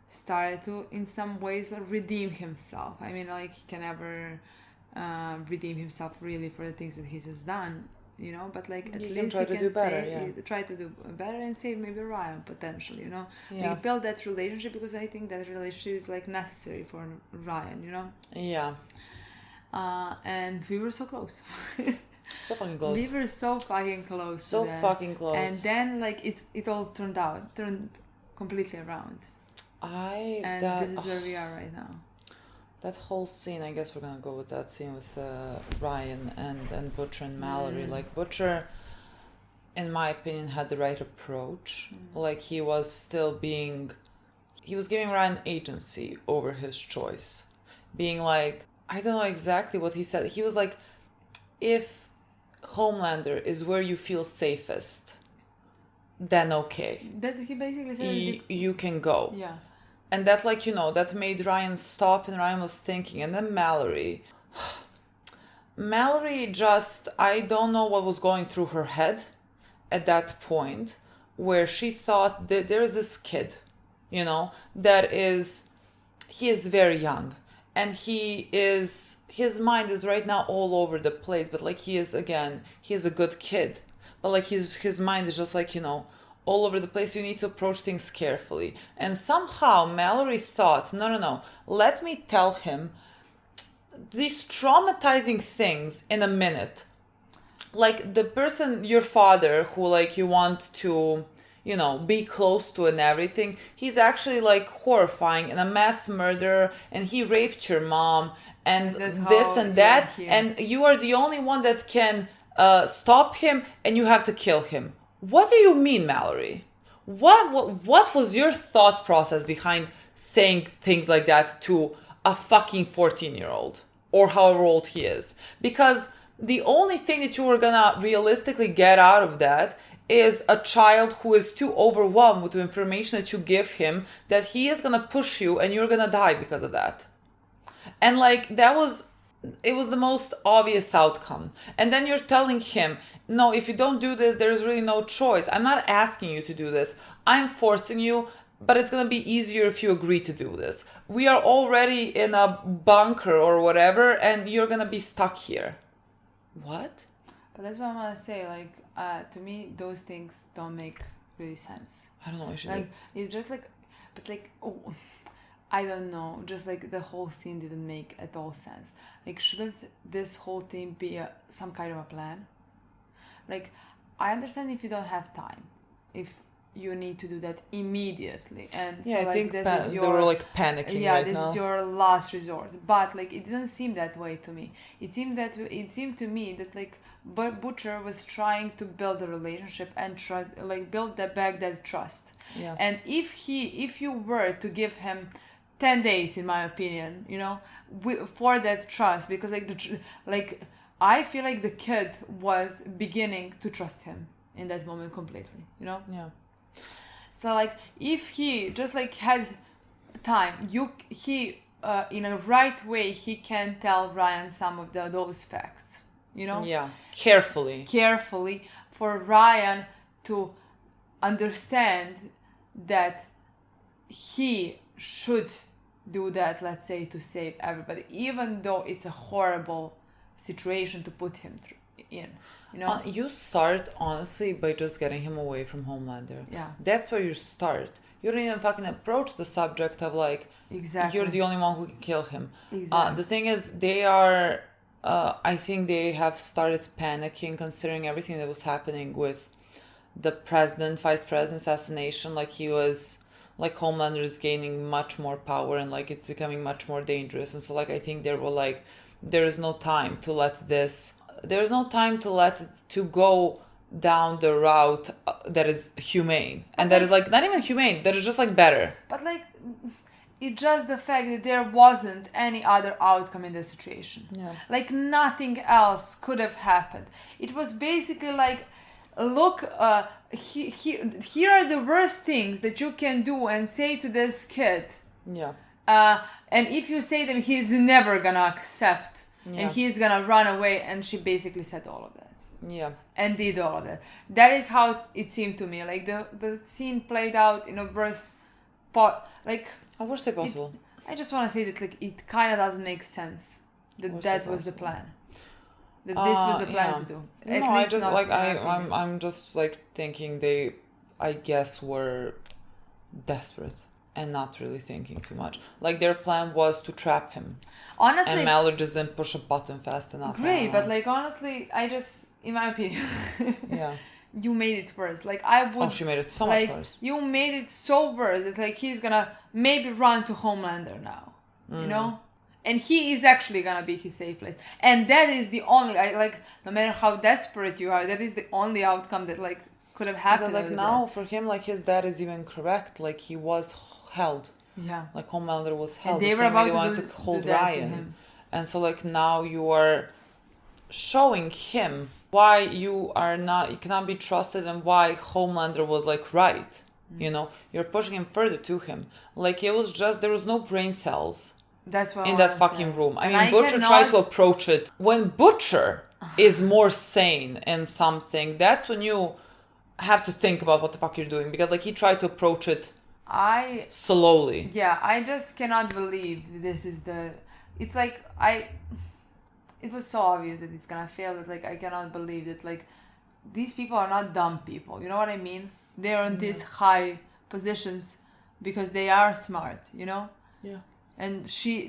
started to, in some ways, like, redeem himself. I mean, like he can never redeem himself really for the things that he has done. You know, but like at least he can try to do better and save maybe Ryan potentially, you know. Like build that relationship, because I think that relationship is like necessary for Ryan, you know. Yeah. And we were so close. So fucking close. We were so fucking close. So fucking close. And then like it all turned completely around. This is where we are right now. That whole scene, I guess we're gonna go with that scene with Ryan and Butcher and Mallory. Like Butcher, in my opinion, had the right approach. Like he was giving Ryan agency over his choice. Being like, I don't know exactly what he said. He was like, if Homelander is where you feel safest, then okay. That he basically said you can go. Yeah. And that, like, you know, that made Ryan stop, and Ryan was thinking. And then Mallory just, I don't know what was going through her head at that point, where she thought that there's this kid, you know, he is very young. And his mind is right now all over the place. But, like, he is a good kid. But, like, his mind is just, like, you know, all over the place. You need to approach things carefully. And somehow Mallory thought, no, let me tell him these traumatizing things in a minute. Like the person, your father, who like you want to, you know, be close to and everything, he's actually like horrifying and a mass murderer, and he raped your mom and this and that, and you are the only one that can stop him, and you have to kill him. What do you mean, Mallory? What was your thought process behind saying things like that to a fucking 14-year-old or however old he is? Because the only thing that you were gonna realistically get out of that is a child who is too overwhelmed with the information that you give him, that he is gonna push you and you're gonna die because of that. And like it was the most obvious outcome. And then you're telling him, no, if you don't do this, there's really no choice. I'm not asking you to do this. I'm forcing you, but it's going to be easier if you agree to do this. We are already in a bunker or whatever, and you're going to be stuck here. What? But that's what I'm going to say. Like, to me, those things don't make really sense. I don't know what you like, it's just like, but like, oh, I don't know. Just like the whole scene didn't make at all sense. Like, shouldn't this whole thing be some kind of a plan? Like, I understand if you don't have time, if you need to do that immediately, and so, I like, think this is they were like panicking right now. This is your last resort. But like, it didn't seem that way to me. It seemed to me that like Butcher was trying to build a relationship and try like build back that trust. Yeah. And if you were to give him 10 days, in my opinion, you know, for that trust, because like I feel like the kid was beginning to trust him in that moment completely, you know? Yeah. So like if he just like had time, in a right way, he can tell Ryan some of those facts, you know? Yeah, carefully for Ryan to understand that he should do that, let's say, to save everybody, even though it's a horrible situation to put him in, you know? You start, honestly, by just getting him away from Homelander. Yeah. That's where you start. You don't even fucking approach the subject of, like, exactly, you're the only one who can kill him. Exactly. The thing is, they are, I think they have started panicking, considering everything that was happening with the vice president assassination. Like, like, Homelander is gaining much more power, and, like, it's becoming much more dangerous. And so, like, I think they were like, there is no time to let it to go down the route that is humane, and that is like not even humane, that is just like better. But like, it's just the fact that there wasn't any other outcome in the situation. Yeah. Like nothing else could have happened. It was basically like look, here are the worst things that you can do and say to this kid. Yeah. And if you say them, he's never gonna accept. Yeah. And he's gonna run away. And she basically said all of that. Yeah. And did all of that. That is how it seemed to me. Like the scene played out in a worst part. Like, worst way possible. I just want to say that like it kind of doesn't make sense that was the plan. That this was the plan to do. At no, least I just not like in my I'm opinion. I'm just like thinking they, I guess, were desperate and not really thinking too much. Like their plan was to trap him. Honestly, And Mallory just didn't push a button fast enough. great, but like honestly, I just, in my opinion, yeah. you made it worse. Like I would. Oh, she made it so like, much worse. You made it so worse. It's like he's gonna maybe run to Homelander now. You know. And he is actually gonna be his safe place, and that is the only. I like no matter how desperate you are, that is the only outcome that like could have happened. Because like with now that. for him, like his dad is even correct. Like he was held. Yeah. Like Homelander was held. And they the were same way about they to wanted do to hold that to Ryan. him. And so like now you are showing him why you cannot be trusted and why Homelander was like right. You know, you're pushing him further to him. Like it was just, there was no brain cells. That's what in I that wanna fucking say. room. I And mean, I Butcher cannot- tried to approach it. When Butcher is more sane in something, that's when you have to think about what the fuck you're doing. Because like he tried to approach it slowly. Yeah, I just cannot believe this is the. It's like it was so obvious that it's gonna fail. That like I cannot believe that like these people are not dumb people. You know what I mean? They're in these high positions because they are smart. You know. Yeah. And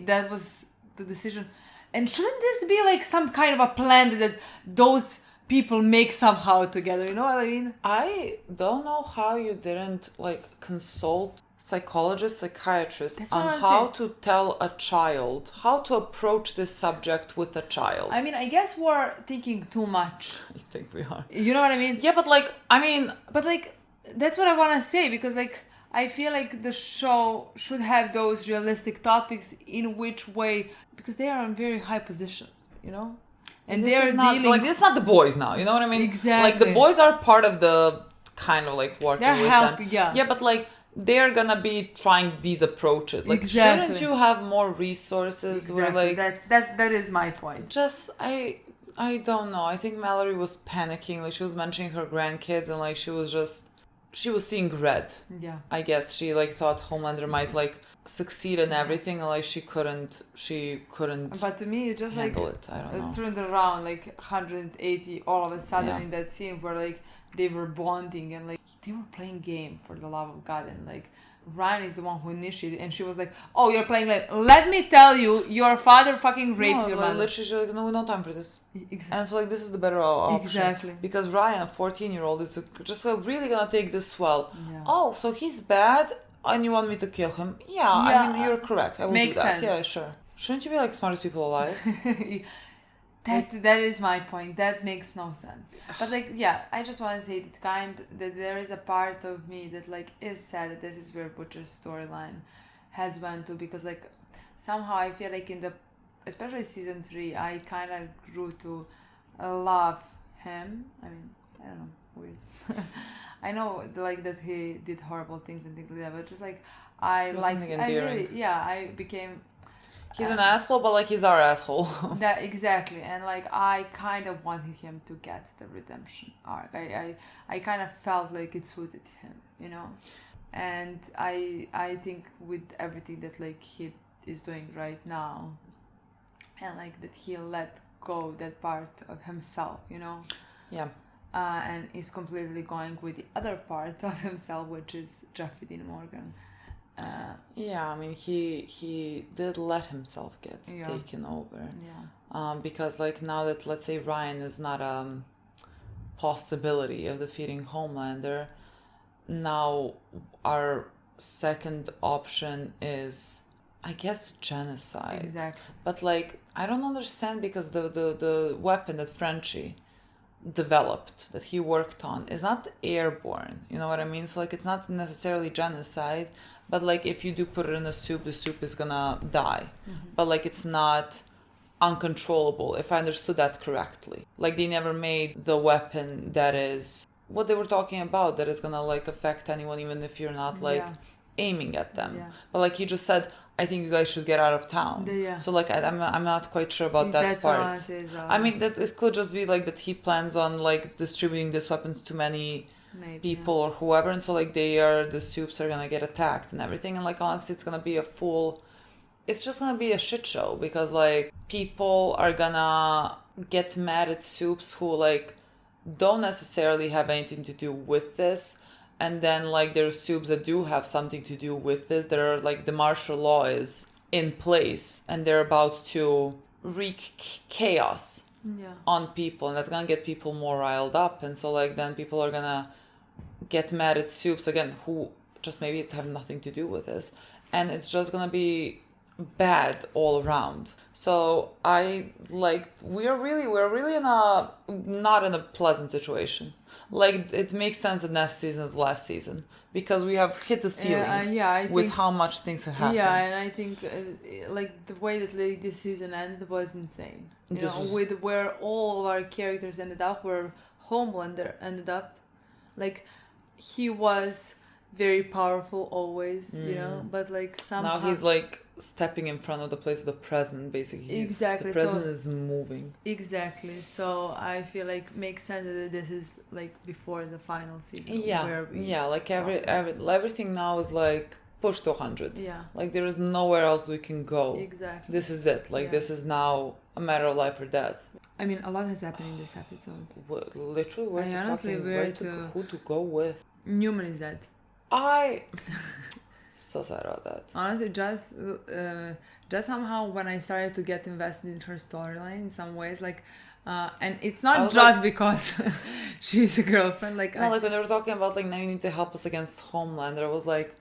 that was the decision. And shouldn't this be like some kind of a plan that those people make somehow together? You know what I mean? I don't know how you didn't like consult psychologists, psychiatrists That's what on I'm how saying. to tell a child, how to approach this subject with a child. I mean, I guess we're thinking too much. I think we are. You know what I mean? Yeah, but like, I mean... But like, that's what I want to say because like, I feel like the show should have those realistic topics in which way, because they are in very high positions, you know? And this they're is not, dealing... like, this is not the boys now, you know what I mean? Exactly. Like, the boys are part of the kind of like working They're with helping, them. yeah. Yeah, but like, they're gonna be trying these approaches. Like, Exactly. shouldn't you have more resources where like... That is my point. Just, I don't know. I think Mallory was panicking. Like, she was mentioning her grandkids and like, she was seeing red. Yeah. I guess she like thought Homelander might like succeed in everything and like she couldn't But to me, it just like handle it. I don't know. turned around like 180 all of a sudden Yeah. in that scene where like they were bonding and like they were playing game for the love of God, and like Ryan is the one who initiated, and she was like, "Oh, you're playing late. Let me tell you, your father fucking raped No, your like, mother." literally, she's like, no time for this. Exactly. And so like this is the better option. Exactly. Because Ryan, a 14-year-old, is just like really gonna take this well. Yeah. Oh, so he's bad and you want me to kill him? Yeah, I Yeah, mean you're correct. I will makes do that. sense. Yeah, sure. Shouldn't you be like smartest people alive? That is my point. That makes no sense. But like, yeah, I just want to say that there is a part of me that like is sad that this is where Butcher's storyline has went to, because like somehow I feel like especially season 3, I kind of grew to love him. I mean, I don't know, weird. I know like that he did horrible things and things like that, but just like I There's like, something I endearing. really, yeah, I became. He's an asshole, but like he's our asshole. That exactly, and like I kind of wanted him to get the redemption arc. I kind of felt like it suited him, you know, and I think with everything that like he is doing right now, and like that he let go that part of himself, you know. Yeah. And is completely going with the other part of himself, which is Jeffrey Dean Morgan. Yeah, I mean he did let himself get taken over. Yeah. Because like now that let's say Ryan is not a possibility of defeating Homelander, now our second option is, I guess, genocide. Exactly. But like I don't understand, because the weapon that Frenchie developed, that he worked on, is not airborne. You know what I mean? So like it's not necessarily genocide. But like if you do put it in the soup is gonna die. Mm-hmm. But like it's not uncontrollable, if I understood that correctly. Like they never made the weapon that is what they were talking about, that is gonna like affect anyone, even if you're not like aiming at them. Yeah. But like he just said, I think you guys should get out of town. So like I'm not quite sure about that That's part. what I said, I mean that it could just be like that he plans on like distributing this weapon to many people or whoever, and so like the soups are gonna get attacked and everything, and like honestly it's just gonna be a shit show, because like people are gonna get mad at soups who like don't necessarily have anything to do with this, and then like there's soups that do have something to do with this. There are like the martial law is in place and they're about to wreak chaos on people, and that's gonna get people more riled up, and so like then people are gonna get mad at soups again who just maybe have nothing to do with this, and it's just gonna be bad all around. So I like we're really in a not in a pleasant situation. Like it makes sense that next season is the last season, because we have hit the ceiling with how much things have happened. Yeah, and I think like the way that like, this season ended was insane. With where all of our characters ended up, where Homelander ended up, like he was very powerful always, but like somehow now he's like stepping in front of the place of the president, basically. Exactly. The president is moving. Exactly. So I feel like makes sense that this is like before the final season. Like everything now is like pushed to 100. Yeah. Like there is nowhere else we can go. Exactly. This is it. Like this is now a matter of life or death. I mean, a lot has happened in this episode. Literally, who to go with? Neuman is dead. So sad about that. Honestly, just somehow when I started to get invested in her storyline in some ways, like, and it's not just because she's a girlfriend. Like, like when they were talking about like now you need to help us against Homelander, I was like,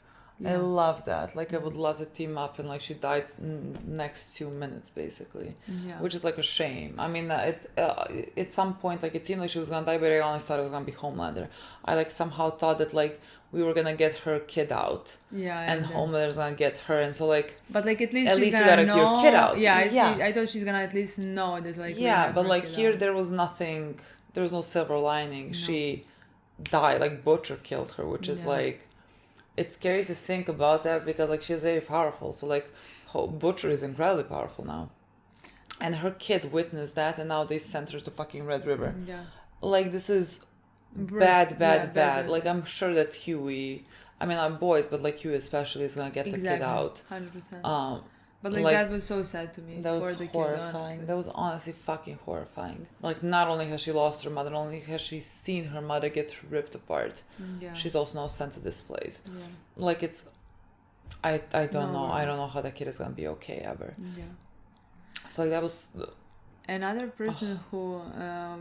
I love that. Like I would love to team up, and like she died next 2 minutes basically, which is like a shame. I mean, at some point like it seemed like she was gonna die, but I honestly thought it was gonna be Homelander. I like somehow thought that like we were gonna get her kid out, and Homelander's gonna get her, and so like. But like at least you gotta know your kid out. I thought she's gonna at least know that like. Yeah, but like here there was nothing. There was no silver lining. No. She died. Like Butcher killed her, which is like. It's scary to think about that, because like she's very powerful. So like Butcher is incredibly powerful now, and her kid witnessed that, and now they sent her to fucking Red River. Yeah. Like this is bad. Like I'm sure that Huey, I mean I'm boys, but like Huey especially is gonna get the kid out. 100%. But like that was so sad to me. That was horrifying. That was honestly fucking horrifying. Like not only has she lost her mother, not only has she seen her mother get ripped apart, she's also now sent to this place. Yeah. Like it's, I don't know. I don't know how that kid is gonna be okay ever. Yeah. So like that was. Another person who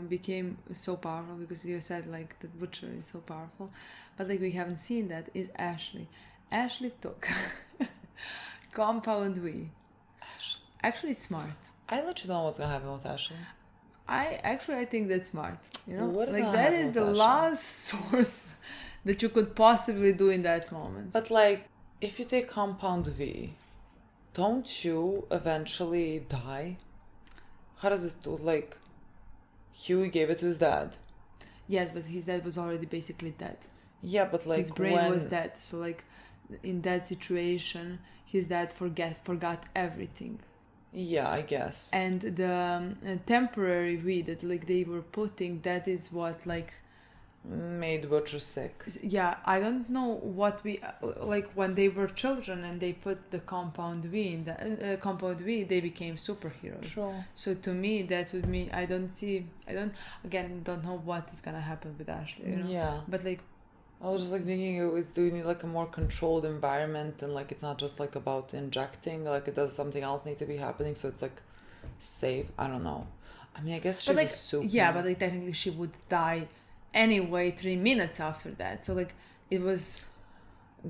became so powerful, because you said like the Butcher is so powerful, but like we haven't seen that, is Ashley. Ashley took. Compound V. Actually smart. I let you know what's gonna happen with Ashley. I think that's smart. What is like that is the last source that you could possibly do in that moment. But like, if you take Compound V, don't you eventually die? How does this do? Like, Huey gave it to his dad. Yes, but his dad was already basically dead. Yeah, but like his brain was dead. So like, in that situation, his dad forgot everything. Yeah, I guess. And the temporary V that like they were putting, that is what like made Butcher sick. Yeah, I don't know what we like when they were children and they put the Compound V in the Compound V, they became superheroes. Sure. So to me, that would mean I don't know what is gonna happen with Ashley. Yeah. But like. I was just like thinking, do you need like a more controlled environment, and like it's not just like about injecting, like it does something else need to be happening, so it's like safe. I don't know. I mean, I guess she's like, a super. Yeah, but like technically she would die anyway 3 minutes after that. So like it was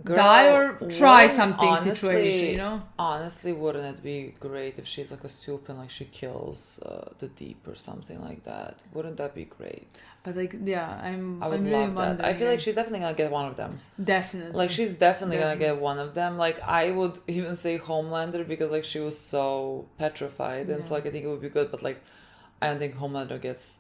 die or try something honestly, situation, Honestly, wouldn't it be great if she's like a soup and like she kills the Deep or something like that? Wouldn't that be great? But like, yeah, I would really love that. I feel like she's definitely gonna get one of them. Definitely. Like she's definitely gonna get one of them. Like I would even say Homelander, because like she was so petrified, and so like I think it would be good. But like I don't think Homelander gets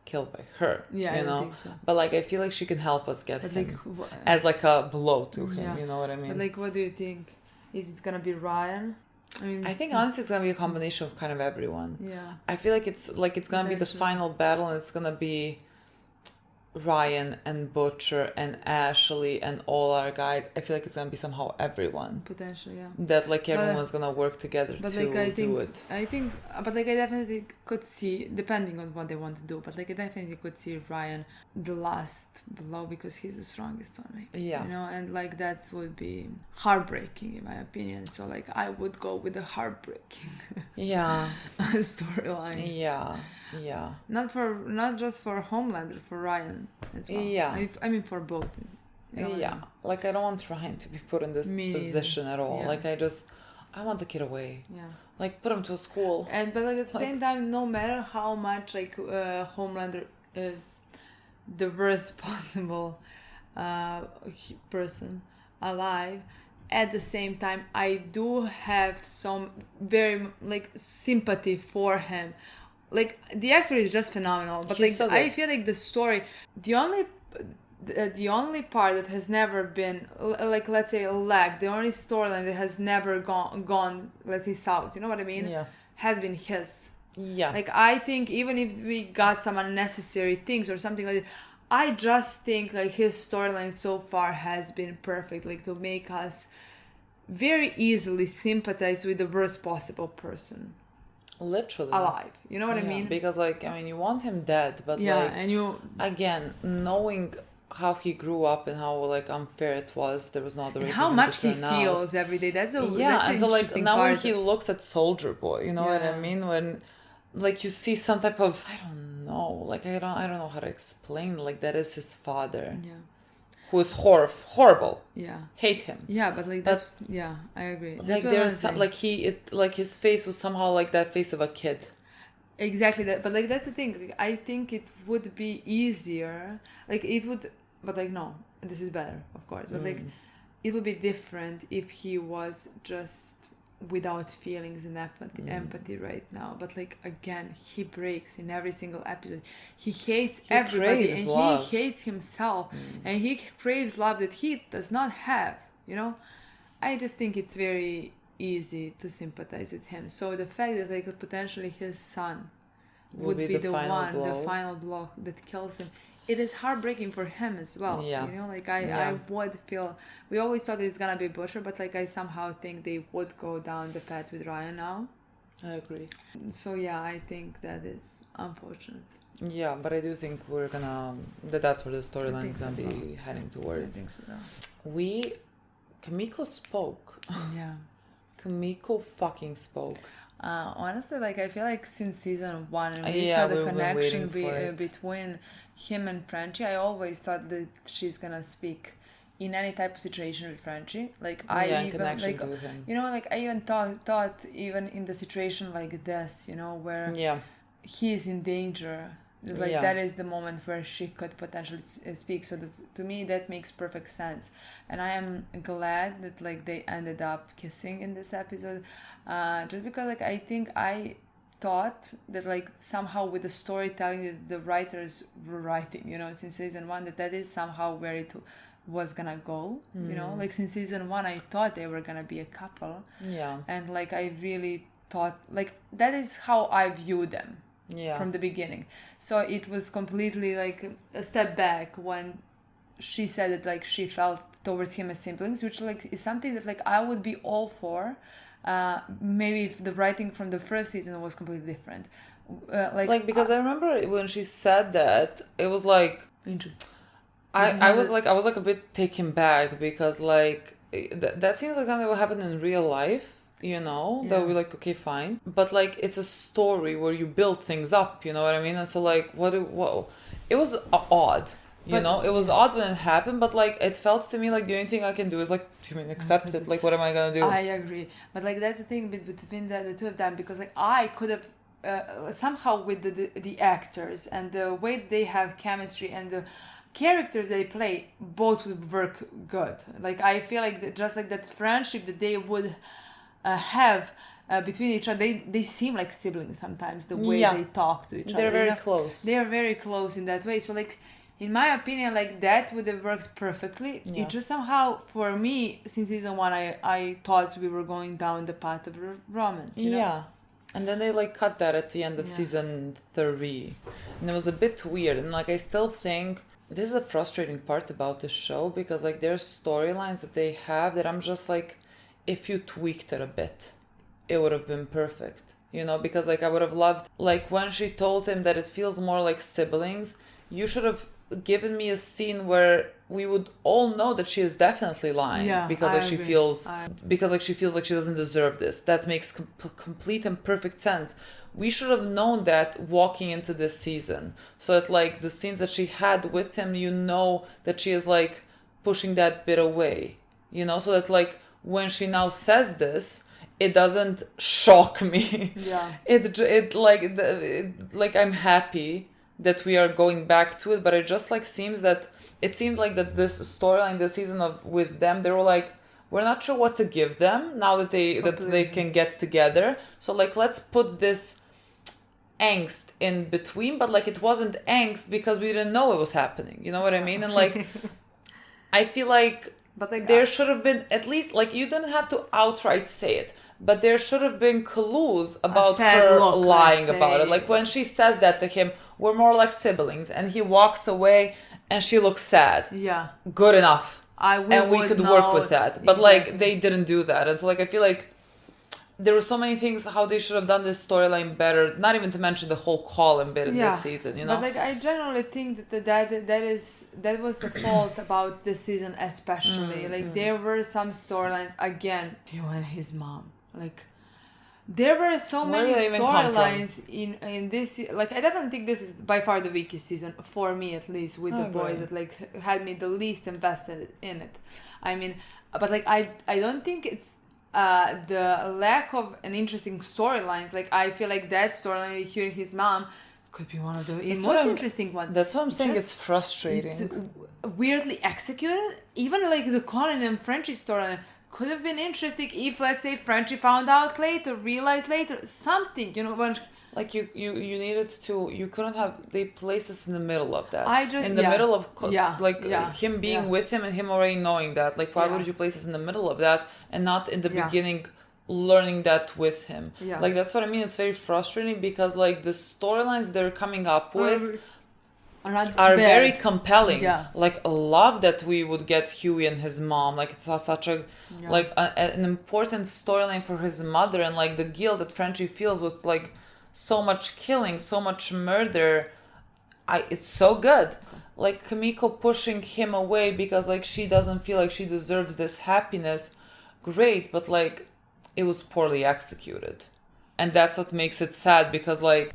killed by her. Yeah, you I know? don't think so. But like I feel like she can help us get But him like, as like a blow to him. Yeah. You know what I mean? But like, what do you think? Is it gonna be Ryan? I think honestly it's gonna be a combination of kind of everyone. Yeah. I feel like it's gonna be the Potentially. final battle, and it's gonna be Ryan and Butcher and Ashley and all our guys. I feel like it's gonna be somehow everyone. Potentially, yeah. That like everyone's gonna work together But to like I do think, it. but like I definitely could see, depending on what they want to do. But like I definitely could see Ryan the last blow because he's the strongest one, right? Yeah. You know, and like that would be heartbreaking in my opinion. So like I would go with the heartbreaking Yeah. storyline. Yeah. Yeah. Not just for Homelander, for Ryan as well. Yeah. I mean for both. You know what I Yeah. mean? Like I don't want Ryan to be put in this Me neither. position at all. Yeah. Like I want the kid away. Yeah. Like put him to a school. But like at the same time, no matter how much like Homelander is the worst possible person alive, at the same time I do have some very like sympathy for him. Like the actor is just phenomenal, but He's like so I good. feel like the story, the only part that has never been like, let's say, lagged, the only storyline that has never gone let's say south, you know what I mean, Yeah. has been his. Yeah. Like I think even if we got some unnecessary things or something like that, I just think like his storyline so far has been perfect, like to make us very easily sympathize with the worst possible person Literally. alive, you know what I Yeah, mean? because like I mean you want him dead, but Yeah, like and you again, knowing how he grew up and how like unfair it was, there was not the and way how for him much to he turn out. feels every day. That's Yeah, that's and so like interesting now when part. he looks at Soldier Boy, you know what I Yeah. mean? When like you see some type of, I don't know, like I don't know how to explain, like that is his father, Yeah, who is horrible, yeah, hate him. yeah. But like that's yeah, I agree. Like That's what there's I'm some, saying. like his face was somehow like that face of a kid. Exactly that, but like that's the thing. Like, I think it would be easier. Like it would, but like no, this is better, of course. But like it would be different if he was just without feelings and empathy right now. But like again, he breaks in every single episode. He hates everybody craves and love. he hates himself and he craves love that he does not have. You know, I just think it's very easy to sympathize with him. So the fact that like potentially his son would be the final blow that kills him, it is heartbreaking for him as well. Yeah. You know, like I would feel, we always thought it's gonna be Butcher, but like I somehow think they would go down the path with Ryan now. I agree. So yeah, I think that is unfortunate. Yeah, but I do think we're gonna that's where the storyline think is gonna so as be heading towards. I think so. Kamiko spoke. Yeah. Kamiko fucking spoke. Honestly, like I feel like since season 1 and we Yeah, saw the we've been connection waiting for it. between him and Frenchie, I always thought that she's gonna speak in any type of situation with Frenchie. Like I in even connection like to him. you know, like I even thought even in the situation like this, you know, where Yeah. he's in danger, like Yeah. that is the moment where she could potentially speak. So that, to me that makes perfect sense, and I am glad that like they ended up kissing in this episode, just because like I think I thought that like somehow with the storytelling that the writers were writing, you know, since season 1, that is somehow where it was gonna go, you know, like since season 1 I thought they were gonna be a couple, Yeah. and like I really thought like that is how I view them Yeah. from the beginning. So it was completely like a step back when she said that like she felt towards him as siblings, which like is something that like I would be all for. Maybe if the writing from the first season was completely different. Like because I remember when she said that, it was like interesting. I was like a bit taken back because like that seems like something that would happen in real life, you know, that would be like, okay, fine. But like it's a story where you build things up, you know what I mean? And so like what it was odd. You know, it was odd when it happened, but like it felt to me like the only thing I can do is like, you mean accept it? Like, what am I gonna do? I agree, but like that's the thing between the two of them, because like I could have somehow with the actors and the way they have chemistry and the characters they play, both would work good. Like I feel like just like that friendship that they would have between each other. They seem like siblings sometimes, the way they talk to each other. They're very close. They are very close in that way. So like, in my opinion, like that would have worked perfectly. It just somehow, for me, since season 1, I thought we were going down the path of romance. You know? And then they like cut that at the end of season 3, and it was a bit weird. And like, I still think this is a frustrating part about this show, because like there's storylines that they have that I'm just like, if you tweaked it a bit, it would have been perfect, you know, because like I would have loved, like when she told him that it feels more like siblings, you should have given me a scene where we would all know that she is definitely lying, because like she feels like she doesn't deserve this. That makes complete and perfect sense. We should have known that walking into this season, so that like the scenes that she had with him, you know that she is like pushing that bit away, you know, so that like when she now says this, it doesn't shock me. Like I'm happy that we are going back to it, but it just like seemed like that this storyline this season of with them, they were like, we're not sure what to give them now that they can get together, so like let's put this angst in between, but like it wasn't angst because we didn't know it was happening, you know what I mean? And like I feel like there should have been at least, like, you didn't have to outright say it, but there should have been clues about her lying about it. Like when she says that to him, we're more like siblings, and he walks away and she looks sad. Good enough. We could work with that. But like they didn't do that. And so like I feel like there were so many things how they should have done this storyline better, not even to mention the whole Colin bit in this season, you know? But like I generally think that was the fault about this season especially. There were some storylines, again, Hugh and his mom. Like there were so many storylines in this, like I definitely think this is by far the weakest season for me, at least with the boys, that like had me the least invested in it. I mean, but like I don't think it's the lack of an interesting storylines. Like I feel like that storyline with Hugh and his mom could be one of the most interesting ones. That's what I'm saying. It's frustrating. It's weirdly executed. Even like the Colin and Frenchie storyline could have been interesting if, let's say, Frenchie found out later, realized later, something, you know, when like you needed to, you couldn't have, they placed us in the middle of that. Middle of him being with him and him already knowing that. Like why would you place us in the middle of that and not in the beginning learning that with him? Like that's what I mean. It's very frustrating because like the storylines they're coming up with are very compelling. Like I love that we would get Huey and his mom. Like it's such a like an important storyline for his mother, and like the guilt that Frenchie feels with like so much killing, so much murder. It's so good. Like Kimiko pushing him away because like she doesn't feel like she deserves this happiness. Great, but like it was poorly executed. And that's what makes it sad, because like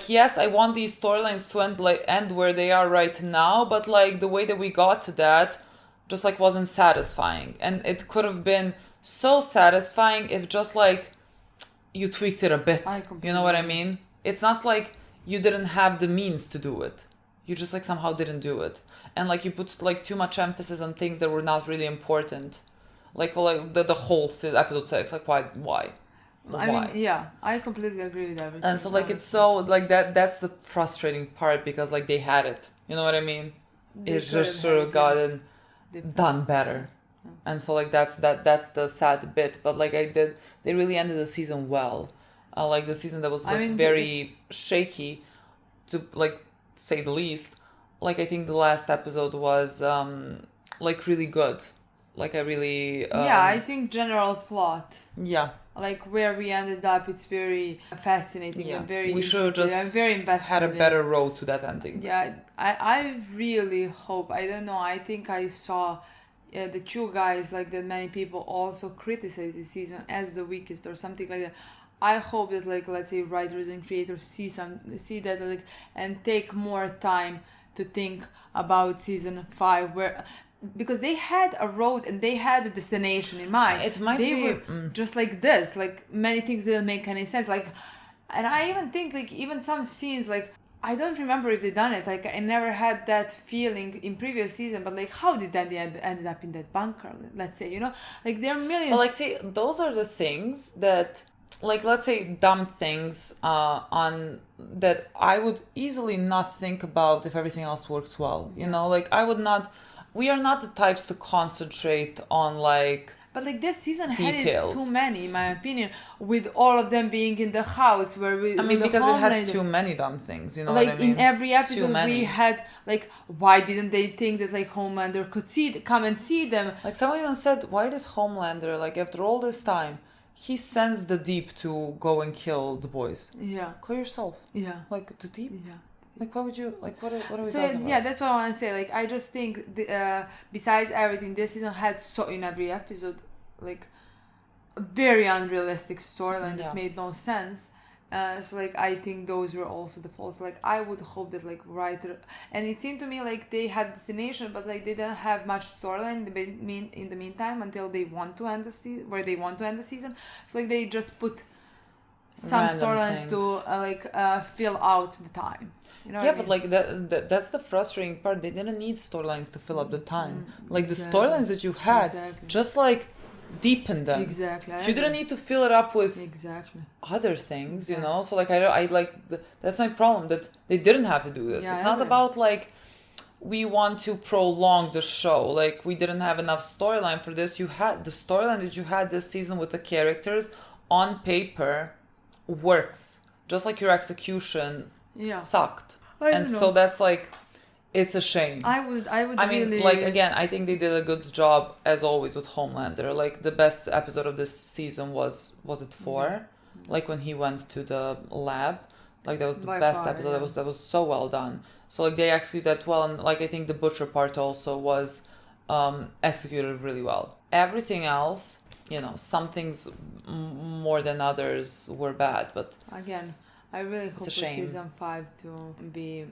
yes, I want these storylines to end where they are right now, but like the way that we got to that just like wasn't satisfying. And it could have been so satisfying if just like you tweaked it a bit. You know what I mean? It's not like you didn't have the means to do it. You just like somehow didn't do it. And like you put like too much emphasis on things that were not really important. Like the whole episode 6, like why? I mean, I completely agree with everything. And so like it's so like that's the frustrating part, because like they had it. You know what I mean? It's just sort of gotten done better. And so like that's the sad bit. But like they really ended the season well. Like the season that was like very shaky, to like say the least. Like I think the last episode was like really good. Like I really I think general plot. Like where we ended up, it's very fascinating and very we should have just I'm very invested had a better road to that ending. I really hope, I don't know, I think I saw the two guys, like that many people also criticize this season as the weakest or something like that. I hope that like, let's say, writers and creators see that like and take more time to think about season 5, where because they had a road and they had a destination in mind. It might were just like this, like many things didn't make any sense. Like, and I even think like even some scenes, like I don't remember if they done it. Like I never had that feeling in previous season. But like, how did Dandy ended up in that bunker? Let's say, you know, like there are millions. But like, see, those are the things that, like, let's say dumb things on that I would easily not think about if everything else works well. You know, like I would not. We are not the types to concentrate on like. But like this season had details. it too many, in my opinion, with all of them being in the house where we. I mean, with the because it had Homelander. too many dumb things, you know Like what I mean? in every Too episode many. we had like, why didn't they think that like Homelander could come and see them? Like someone even said, why did Homelander, like after all this time, he sends the Deep to go and kill the boys? Yeah. Call yourself. Yeah. Like the Deep? Yeah. Like what would you, like what are we So talking about? yeah, that's what I want to say. Like I just think besides everything, this season had so in every episode like a very unrealistic storyline that made no sense. So like I think those were also the faults. Like I would hope that like writer, and it seemed to me like they had destination, but like they didn't have much storyline in the meantime until they want to end the season, where they want to end the season. So like they just put some Random storylines to fill out the time. You know yeah, what I but mean? like that's the frustrating part. They didn't need storylines to fill up the time. Like exactly. the storylines that you had, Exactly. just like deepen them. Exactly. I You didn't agree. need to fill it up with Exactly. other things, you Exactly. know. So like I like that's my problem, that they didn't have to do this. Yeah, It's I not agree. about like we want to prolong the show. Like we didn't have enough storyline for this. You had the storyline that you had this season with the characters on paper works, just like your execution sucked. I And don't so know. that's like, it's a shame. I would I mean, really like, again, I think they did a good job, as always, with Homelander. Like, the best episode of this season was it 4? Like, when he went to the lab. Like, that was the By best far, episode. yeah. That was so well done. So, like, they executed that well. And, like, I think the Butcher part also was executed really well. Everything else, you know, some things more than others were bad. But again, I really hope a for shame. season 5 to be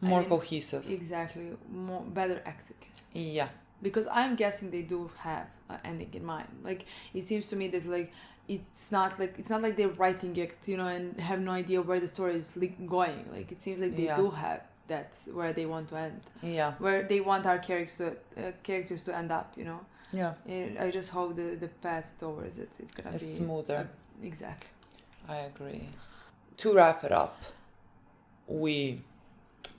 more cohesive. Exactly, more better executed. Yeah. Because I'm guessing they do have an ending in mind. Like it seems to me that like it's not like they're writing it, you know, and have no idea where the story is going. Like it seems like they do have that where they want to end. Yeah. Where they want our characters to end up, you know. Yeah. I just hope the path towards it is gonna be smoother. Exactly. I agree. To wrap it up, we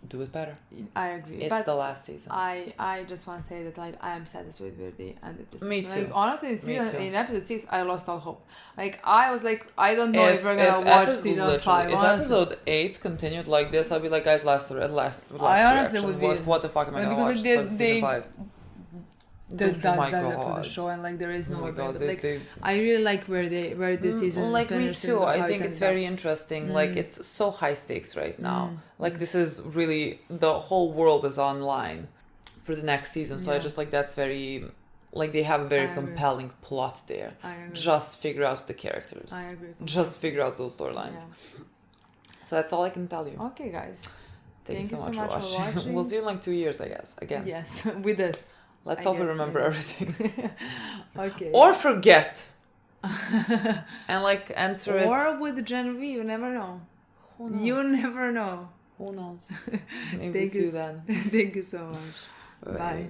do it better. I agree. It's but the last season. I just want to say that like I am satisfied where they ended this Me season. too. Like honestly, in episode 6, I lost all hope. Like I was like, I don't know if we're gonna watch episode- season literally, 5. If honestly. episode 8 continued like this, I'd be like, at last I honestly reaction. would be. What the fuck am I gonna because watch like for season 5? They Oh done my that for the God. show, and like there is no Oh my way back. God, But, like they- I really like where this season Like me finished too. and I how think it it's ended up. very interesting. Like it's so high stakes right now. Like this is really, the whole world is online for the next season. So I just like that's very, like they have a very I agree. compelling plot there. I agree. Just figure out the characters. I agree. Just figure out those storylines. Yeah. So that's all I can tell you. Okay, guys. Thank you so much for watching. We'll see you in like 2 years, I guess. Again. Yes, with us. Let's I hope we guess, remember yeah. everything. Okay. Or forget. And like enter it. Or with Gen V, you never know. Who knows? You never know. Who knows? Maybe Thank we'll see you you then. Thank you so much. Bye.